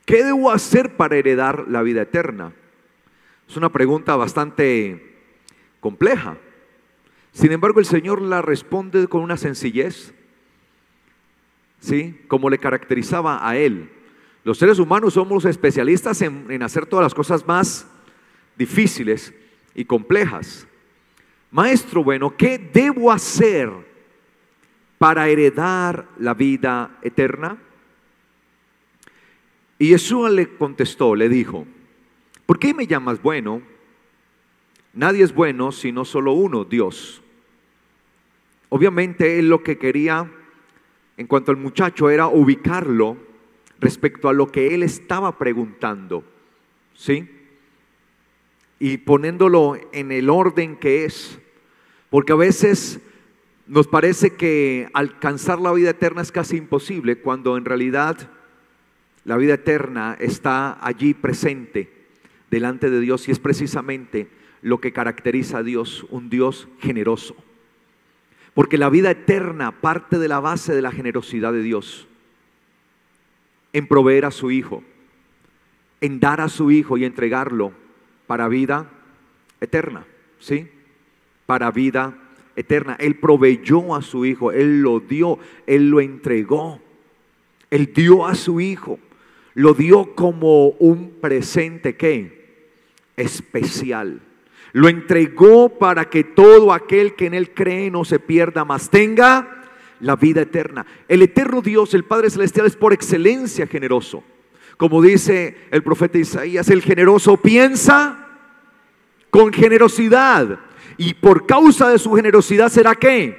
¿Qué debo hacer para heredar la vida eterna? Es una pregunta bastante compleja. Sin embargo, el Señor la responde con una sencillez, ¿sí? Como le caracterizaba a Él. Los seres humanos somos especialistas en hacer todas las cosas más difíciles y complejas. Maestro bueno, ¿qué debo hacer para heredar la vida eterna? Y Yeshua le contestó, le dijo: ¿por qué me llamas bueno? Nadie es bueno sino solo uno, Dios. Obviamente él lo que quería en cuanto al muchacho era ubicarlo respecto a lo que él estaba preguntando, ¿sí? Y poniéndolo en el orden que es, porque a veces nos parece que alcanzar la vida eterna es casi imposible, cuando en realidad la vida eterna está allí presente delante de Dios, y es precisamente lo que caracteriza a Dios, un Dios generoso. Porque la vida eterna parte de la base de la generosidad de Dios, en proveer a su Hijo, en dar a su Hijo y entregarlo para vida eterna, ¿sí? Para vida eterna. Él proveyó a su Hijo, Él lo dio, Él lo entregó, Él dio a su Hijo, lo dio como un presente, ¿qué? Especial. Lo entregó para que todo aquel que en Él cree no se pierda, mas tenga la vida eterna. El eterno Dios, el Padre Celestial, es por excelencia generoso. Como dice el profeta Isaías, el generoso piensa con generosidad, y por causa de su generosidad será ¿qué?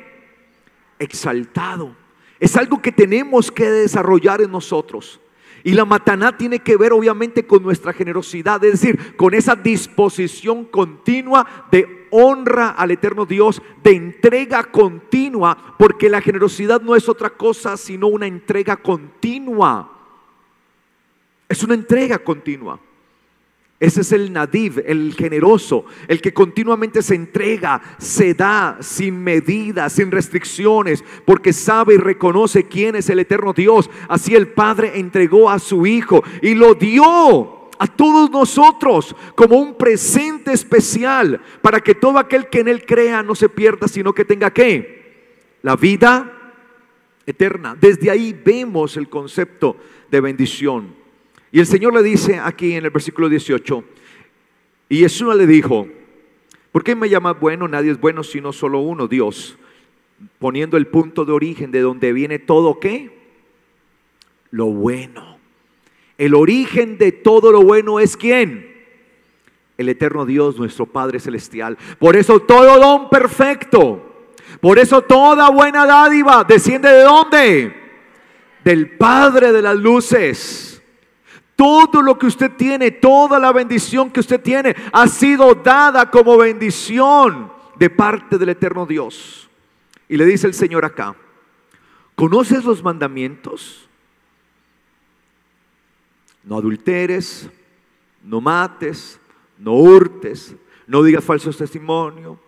Exaltado. Es algo que tenemos que desarrollar en nosotros. Y la mataná tiene que ver obviamente con nuestra generosidad, es decir, con esa disposición continua de honra al eterno Dios, de entrega continua, porque la generosidad no es otra cosa sino una entrega continua. Es una entrega continua. Ese es el Nadiv, el generoso, el que continuamente se entrega, se da sin medidas, sin restricciones, porque sabe y reconoce quién es el eterno Dios. Así el Padre entregó a su Hijo y lo dio a todos nosotros como un presente especial, para que todo aquel que en Él crea no se pierda, sino que tenga ¿qué? La vida eterna. Desde ahí vemos el concepto de bendición. Y el Señor le dice aquí en el versículo 18, y Jesús le dijo: ¿por qué me llamas bueno? Nadie es bueno sino solo uno, Dios. Poniendo el punto de origen de donde viene todo, ¿qué? Lo bueno. El origen de todo lo bueno es ¿quién? El eterno Dios, nuestro Padre Celestial. Por eso todo don perfecto, por eso toda buena dádiva desciende ¿de dónde? Del Padre de las luces. Todo lo que usted tiene, toda la bendición que usted tiene, ha sido dada como bendición de parte del eterno Dios. Y le dice el Señor acá: ¿conoces los mandamientos? No adulteres, no mates, no hurtes, no digas falsos testimonios,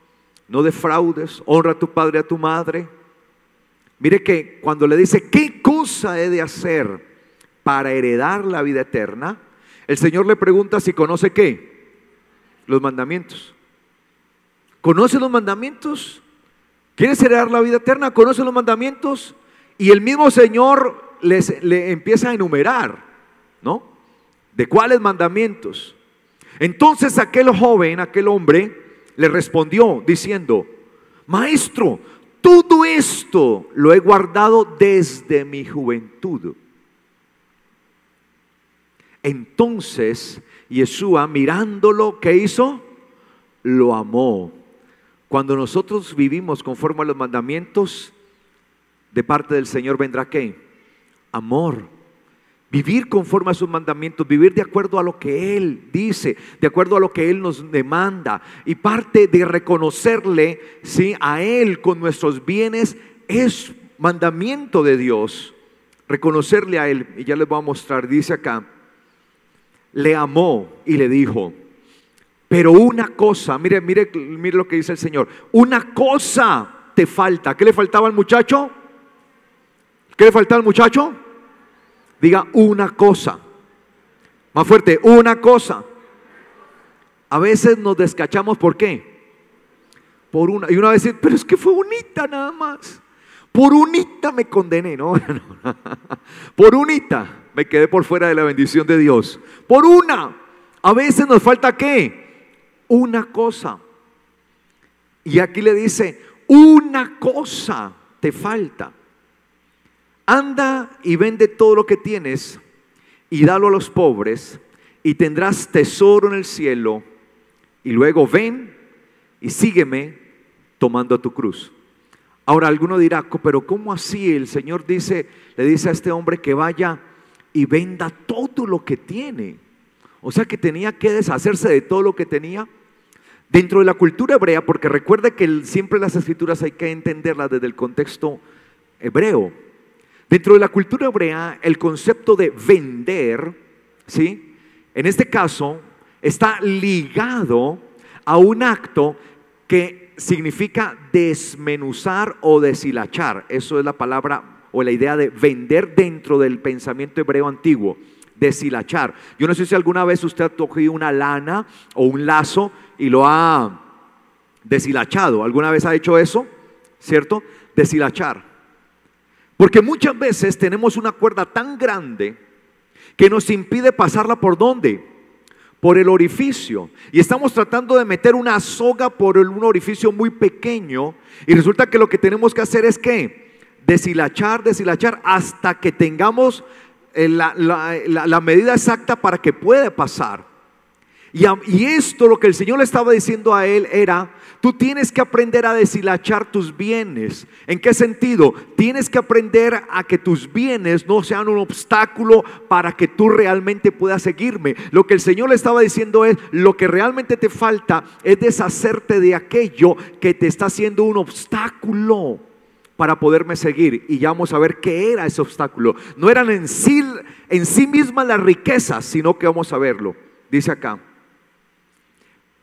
no defraudes, honra a tu padre y a tu madre. Mire que cuando le dice ¿qué cosa he de hacer para heredar la vida eterna?, el Señor le pregunta si conoce ¿qué? Los mandamientos. ¿Conoce los mandamientos? ¿Quieres heredar la vida eterna? ¿Conoce los mandamientos? Y el mismo Señor le empieza a enumerar, ¿no? ¿De cuáles mandamientos? Entonces aquel joven, aquel hombre, le respondió diciendo: Maestro, todo esto lo he guardado desde mi juventud. Entonces Yeshua, mirándolo, ¿qué hizo? Lo amó. Cuando nosotros vivimos conforme a los mandamientos, de parte del Señor vendrá ¿qué? Amor. Vivir conforme a sus mandamientos, vivir de acuerdo a lo que Él dice, de acuerdo a lo que Él nos demanda. Y parte de reconocerle, ¿sí?, a Él con nuestros bienes es mandamiento de Dios. Reconocerle a Él. Y ya les voy a mostrar, dice acá: le amó y le dijo, pero una cosa, mire lo que dice el Señor, una cosa te falta. ¿Qué le faltaba al muchacho? ¿Qué le faltaba al muchacho? Diga una cosa. Más fuerte, una cosa. A veces nos descachamos, ¿por qué? Por una. Y uno va a decir, pero es que fue unita nada más. Por unita me condené, ¿no? Por unita me quedé por fuera de la bendición de Dios. Por una. A veces nos falta ¿qué? Una cosa. Y aquí le dice, una cosa te falta. Anda y vende todo lo que tienes y dalo a los pobres, y tendrás tesoro en el cielo. Y luego ven y sígueme tomando tu cruz. Ahora alguno dirá, pero ¿cómo así? El Señor le dice a este hombre que vaya y venda todo lo que tiene. O sea que tenía que deshacerse de todo lo que tenía. Dentro de la cultura hebrea, porque recuerde que siempre las escrituras hay que entenderlas desde el contexto hebreo. Dentro de la cultura hebrea, el concepto de vender, ¿sí?, en este caso, está ligado a un acto que significa desmenuzar o deshilachar. Eso es la palabra o la idea de vender dentro del pensamiento hebreo antiguo. Deshilachar. Yo no sé si alguna vez usted ha cogido una lana o un lazo y lo ha deshilachado. ¿Alguna vez ha hecho eso? ¿Cierto? Deshilachar. Porque muchas veces tenemos una cuerda tan grande que nos impide pasarla ¿por dónde? Por el orificio. Y estamos tratando de meter una soga por un orificio muy pequeño y resulta que lo que tenemos que hacer es ¿qué? Deshilachar hasta que tengamos la medida exacta para que pueda pasar. Y esto lo que el Señor le estaba diciendo a él era: tú tienes que aprender a deshilachar tus bienes. ¿En qué sentido? Tienes que aprender a que tus bienes no sean un obstáculo para que tú realmente puedas seguirme. Lo que el Señor le estaba diciendo es: lo que realmente te falta es deshacerte de aquello que te está haciendo un obstáculo para poderme seguir. Y ya vamos a ver qué era ese obstáculo. No eran en sí mismas las riquezas, sino que vamos a verlo. Dice acá: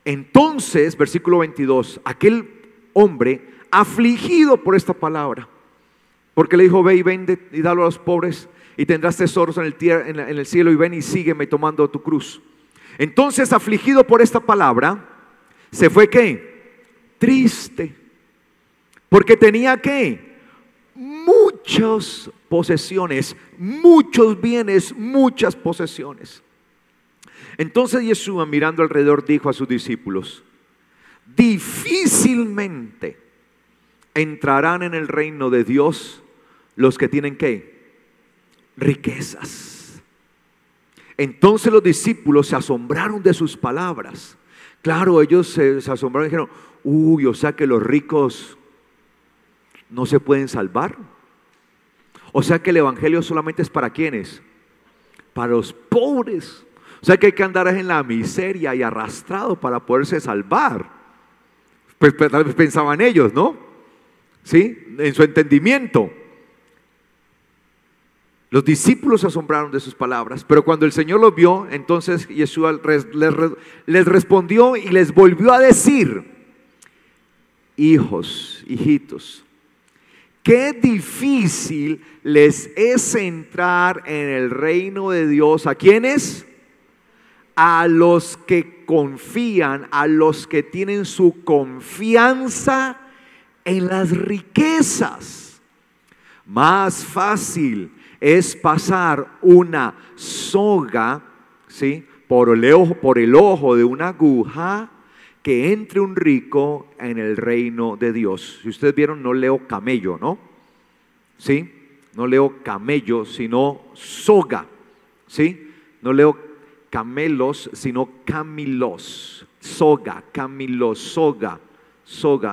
entonces, versículo 22, aquel hombre afligido por esta palabra, porque le dijo: ve y vende y dalo a los pobres y tendrás tesoros en el cielo, y ven y sígueme tomando tu cruz. Entonces, afligido por esta palabra, se fue ¿qué? Triste, porque tenía ¿qué? Muchas posesiones, muchos bienes, muchas posesiones. Entonces Yeshua, mirando alrededor, dijo a sus discípulos: difícilmente entrarán en el reino de Dios los que tienen ¿qué? Riquezas. Entonces los discípulos se asombraron de sus palabras. Claro, ellos se asombraron y dijeron: uy, o sea que los ricos no se pueden salvar. O sea que el evangelio solamente es para ¿quiénes? Para los pobres. O sea que hay que andar en la miseria y arrastrado para poderse salvar. Pues tal vez pensaban ellos, ¿no? ¿Sí? En su entendimiento. Los discípulos se asombraron de sus palabras, pero cuando el Señor los vio, entonces Yeshua les respondió y les volvió a decir: hijos, hijitos, qué difícil les es entrar en el reino de Dios. ¿A quiénes? A los que confían, a los que tienen su confianza en las riquezas. Más fácil es pasar una soga, ¿sí?, por el ojo de una aguja que entre un rico en el reino de Dios. Si ustedes vieron, no leo camello, ¿no? ¿Sí? No leo camello, sino soga. ¿Sí? No leo camelos, sino camilos. Soga, camilos, soga.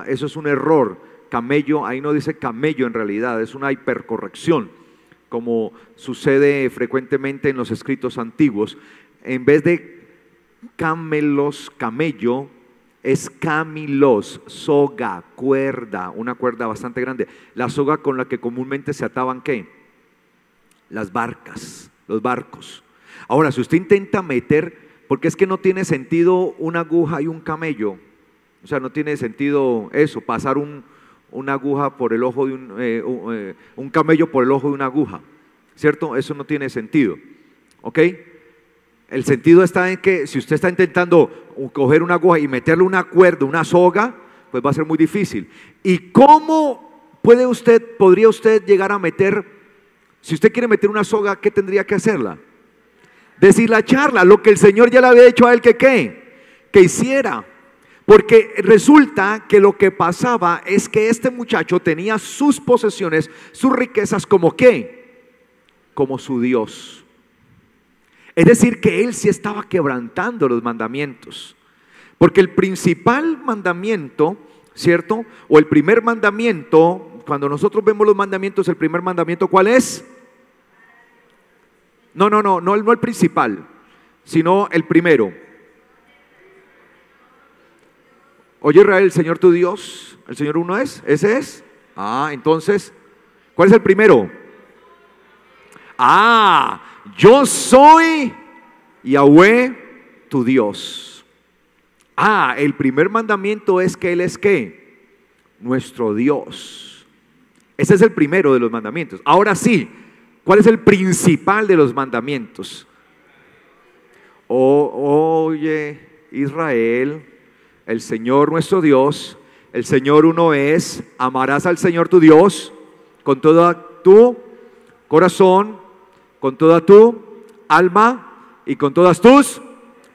Eso es un error. Camello, ahí no dice camello en realidad, es una hipercorrección, como sucede frecuentemente en los escritos antiguos. En vez de camelos, camello, es camilos, soga, cuerda, una cuerda bastante grande. La soga con la que comúnmente se ataban ¿qué? Las barcas, los barcos. Ahora, si usted intenta meter, porque es que no tiene sentido una aguja y un camello, o sea, no tiene sentido eso, pasar una aguja por el ojo de un camello por el ojo de una aguja, ¿cierto? Eso no tiene sentido, ¿ok? El sentido está en que si usted está intentando coger una aguja y meterle una cuerda, una soga, pues va a ser muy difícil. ¿Y cómo podría usted llegar a meter, si usted quiere meter una soga, qué tendría que hacerla? Deshilacharla, lo que el Señor ya le había dicho a él que hiciera. Porque resulta que lo que pasaba es que este muchacho tenía sus posesiones, sus riquezas como ¿qué? Como su Dios. Es decir, que él sí estaba quebrantando los mandamientos. Porque el principal mandamiento, ¿cierto? O el primer mandamiento, cuando nosotros vemos los mandamientos, el primer mandamiento, ¿cuál es? No el principal, sino el primero. Oye Israel, el Señor tu Dios, el Señor uno es, ese es. Entonces, ¿cuál es el primero? Yo soy Yahweh tu Dios. El primer mandamiento es que Él es ¿qué? Nuestro Dios. Ese es el primero de los mandamientos. Ahora sí, ¿cuál es el principal de los mandamientos? Oye Israel, el Señor nuestro Dios, el Señor uno es. Amarás al Señor tu Dios con todo tu corazón, con toda tu alma y con todas tus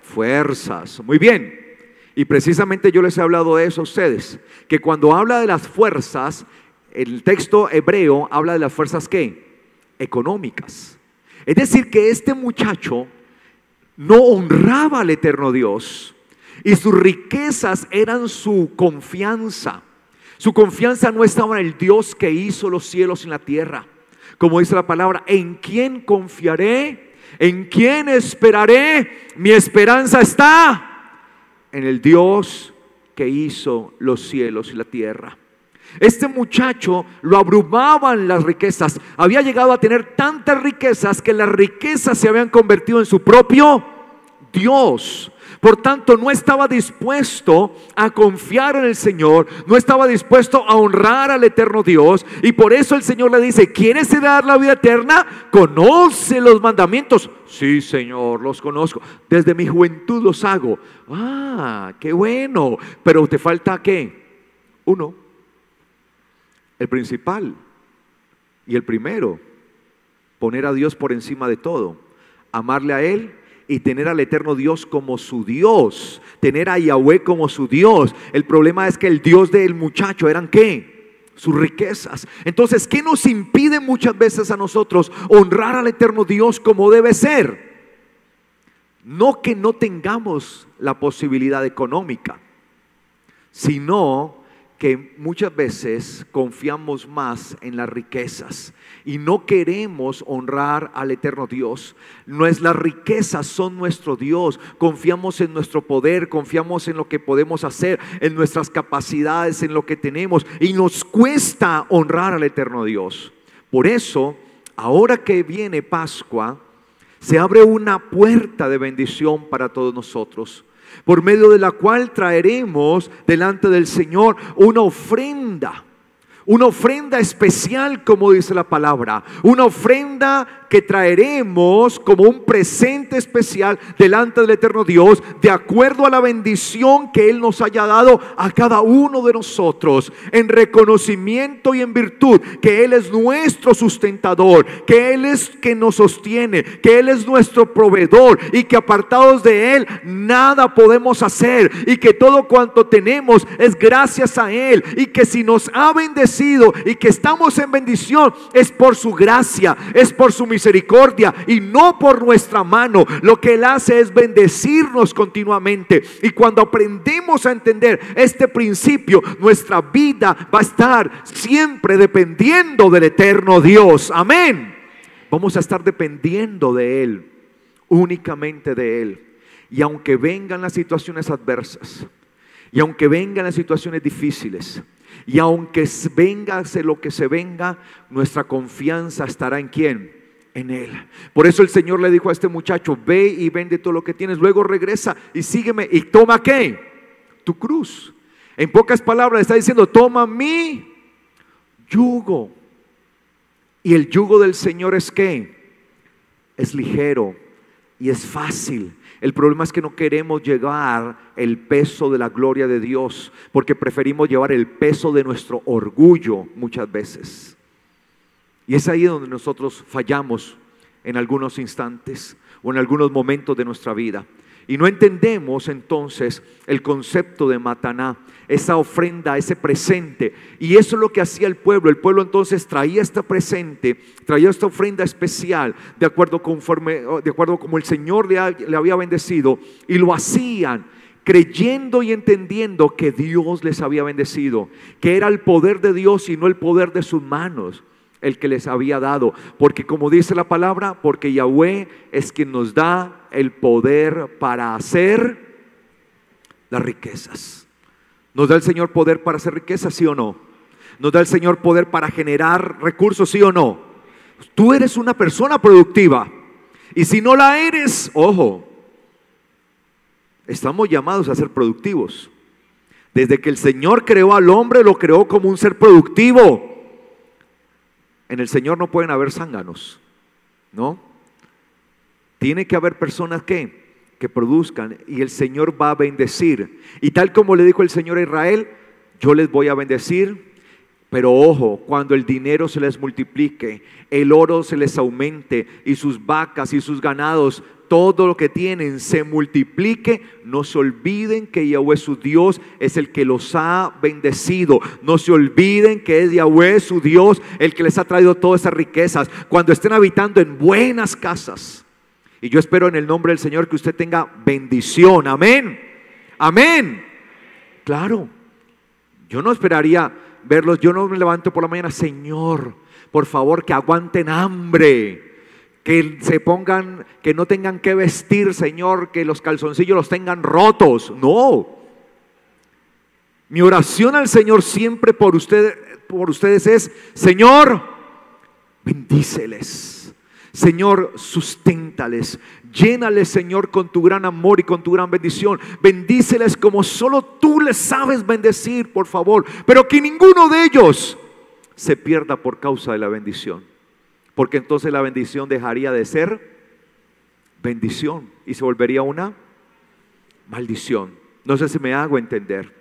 fuerzas. Muy bien. Y precisamente yo les he hablado de eso a ustedes, que cuando habla de las fuerzas, el texto hebreo habla de las fuerzas ¿qué? Económicas. Es decir, que este muchacho no honraba al eterno Dios y sus riquezas eran su confianza. Su confianza no estaba en el Dios que hizo los cielos y la tierra. Como dice la palabra, ¿en quién confiaré? ¿En quién esperaré? Mi esperanza está en el Dios que hizo los cielos y la tierra. Este muchacho lo abrumaban las riquezas. Había llegado a tener tantas riquezas que las riquezas se habían convertido en su propio Dios. Por tanto, no estaba dispuesto a confiar en el Señor, no estaba dispuesto a honrar al eterno Dios. Y por eso el Señor le dice: ¿quieres heredar la vida eterna? Conoce los mandamientos. Sí, Señor, los conozco. Desde mi juventud los hago. Qué bueno. Pero te falta ¿qué? Uno. El principal y el primero. Poner a Dios por encima de todo. Amarle a Él y tener al eterno Dios como su Dios, tener a Yahweh como su Dios. El problema es que el Dios del muchacho eran ¿qué? Sus riquezas. Entonces, ¿qué nos impide muchas veces a nosotros honrar al eterno Dios como debe ser? No que no tengamos la posibilidad económica, sino que muchas veces confiamos más en las riquezas y no queremos honrar al eterno Dios. Nuestras riquezas son nuestro Dios. Confiamos en nuestro poder, confiamos en lo que podemos hacer, en nuestras capacidades, en lo que tenemos, y nos cuesta honrar al eterno Dios. Por eso, ahora que viene Pascua, se abre una puerta de bendición para todos nosotros, por medio de la cual traeremos delante del Señor una ofrenda especial, como dice la palabra, una ofrenda que traeremos como un presente especial delante del eterno Dios, de acuerdo a la bendición que Él nos haya dado a cada uno de nosotros, en reconocimiento y en virtud que Él es nuestro sustentador, que Él es quien nos sostiene, que Él es nuestro proveedor, y que apartados de Él nada podemos hacer, y que todo cuanto tenemos es gracias a Él, y que si nos ha bendecido y que estamos en bendición, es por su gracia, es por su misericordia y no por nuestra mano. Lo que Él hace es bendecirnos continuamente, y cuando aprendemos a entender este principio, nuestra vida va a estar siempre dependiendo del eterno Dios. Amén. Vamos a estar dependiendo de Él, únicamente de Él. Y aunque vengan las situaciones adversas, y aunque vengan las situaciones difíciles, y aunque vengase lo que se venga, nuestra confianza estará ¿en quién? En Él. Por eso el Señor le dijo a este muchacho: ve y vende todo lo que tienes, luego regresa y sígueme, y toma ¿qué? Tu cruz. En pocas palabras está diciendo: toma mi yugo. Y el yugo del Señor es ¿qué? Es ligero y es fácil. El problema es que no queremos llevar el peso de la gloria de Dios, porque preferimos llevar el peso de nuestro orgullo muchas veces. Y es ahí donde nosotros fallamos en algunos instantes o en algunos momentos de nuestra vida. Y no entendemos entonces el concepto de mataná, esa ofrenda, ese presente. Y eso es lo que hacía el pueblo. El pueblo entonces traía este presente, traía esta ofrenda especial, de acuerdo como el Señor le había bendecido. Y lo hacían creyendo y entendiendo que Dios les había bendecido, que era el poder de Dios y no el poder de sus manos el que les había dado. Porque como dice la palabra, porque Yahweh es quien nos da el poder para hacer las riquezas. ¿Nos da el Señor poder para hacer riqueza, sí o no? ¿Nos da el Señor poder para generar recursos, sí o no? Tú eres una persona productiva. Y si no la eres, ojo, estamos llamados a ser productivos. Desde que el Señor creó al hombre, lo creó como un ser productivo. En el Señor no pueden haber zánganos, ¿no? Tiene que haber personas que produzcan, y el Señor va a bendecir. Y tal como le dijo el Señor a Israel, yo les voy a bendecir. Pero ojo, cuando el dinero se les multiplique, el oro se les aumente y sus vacas y sus ganados, todo lo que tienen se multiplique, no se olviden que Yahweh su Dios es el que los ha bendecido. No se olviden que es Yahweh su Dios el que les ha traído todas esas riquezas. Cuando estén habitando en buenas casas, y yo espero en el nombre del Señor que usted tenga bendición. Amén. Amén. Claro, yo no esperaría verlos. Yo no me levanto por la mañana, Señor, por favor, que aguanten hambre, que se pongan, que no tengan que vestir, Señor, que los calzoncillos los tengan rotos. No. Mi oración al Señor siempre por ustedes es: Señor, bendíceles. Señor, susténtales, llénales, Señor, con tu gran amor y con tu gran bendición. Bendíceles como solo tú les sabes bendecir, por favor. Pero que ninguno de ellos se pierda por causa de la bendición, porque entonces la bendición dejaría de ser bendición y se volvería una maldición. No sé si me hago entender.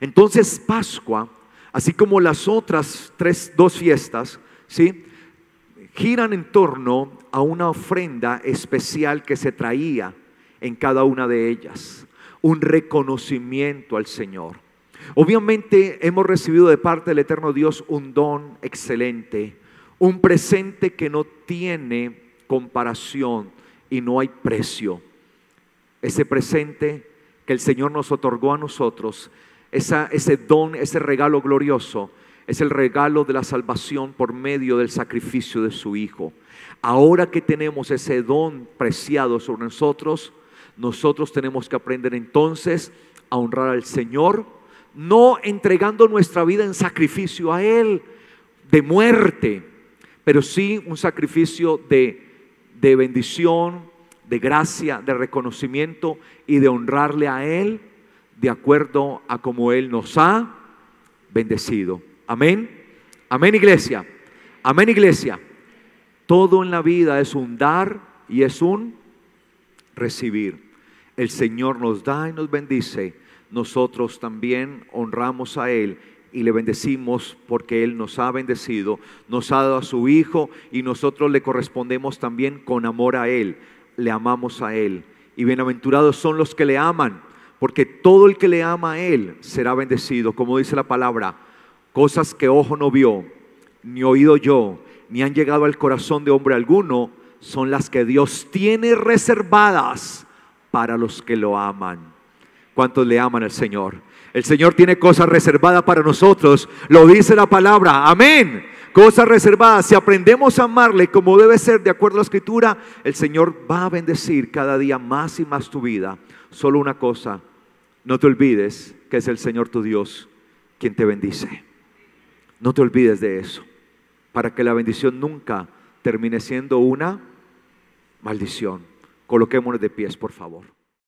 Entonces Pascua, así como las otras dos fiestas, ¿sí?, giran en torno a una ofrenda especial que se traía en cada una de ellas, un reconocimiento al Señor. Obviamente hemos recibido de parte del eterno Dios un don excelente, un presente que no tiene comparación y no hay precio. Ese presente que el Señor nos otorgó a nosotros, ese don, ese regalo glorioso, es el regalo de la salvación por medio del sacrificio de su Hijo. Ahora que tenemos ese don preciado sobre nosotros, nosotros tenemos que aprender entonces a honrar al Señor, no entregando nuestra vida en sacrificio a Él de muerte, pero sí un sacrificio de bendición, de gracia, de reconocimiento y de honrarle a Él de acuerdo a como Él nos ha bendecido. Amén. Amén, iglesia. Amén, iglesia. Todo en la vida es un dar y es un recibir. El Señor nos da y nos bendice. Nosotros también honramos a Él y le bendecimos porque Él nos ha bendecido, nos ha dado a su Hijo y nosotros le correspondemos también con amor a Él. Le amamos a Él. Y bienaventurados son los que le aman, porque todo el que le ama a Él será bendecido. Como dice la palabra, cosas que ojo no vio, ni oído yo, ni han llegado al corazón de hombre alguno, son las que Dios tiene reservadas para los que lo aman. ¿Cuántos le aman al Señor? El Señor tiene cosas reservadas para nosotros, lo dice la palabra, amén. Cosas reservadas. Si aprendemos a amarle como debe ser de acuerdo a la Escritura, el Señor va a bendecir cada día más y más tu vida. Solo una cosa, no te olvides que es el Señor tu Dios quien te bendice. No te olvides de eso, para que la bendición nunca termine siendo una maldición. Coloquémonos de pies, por favor.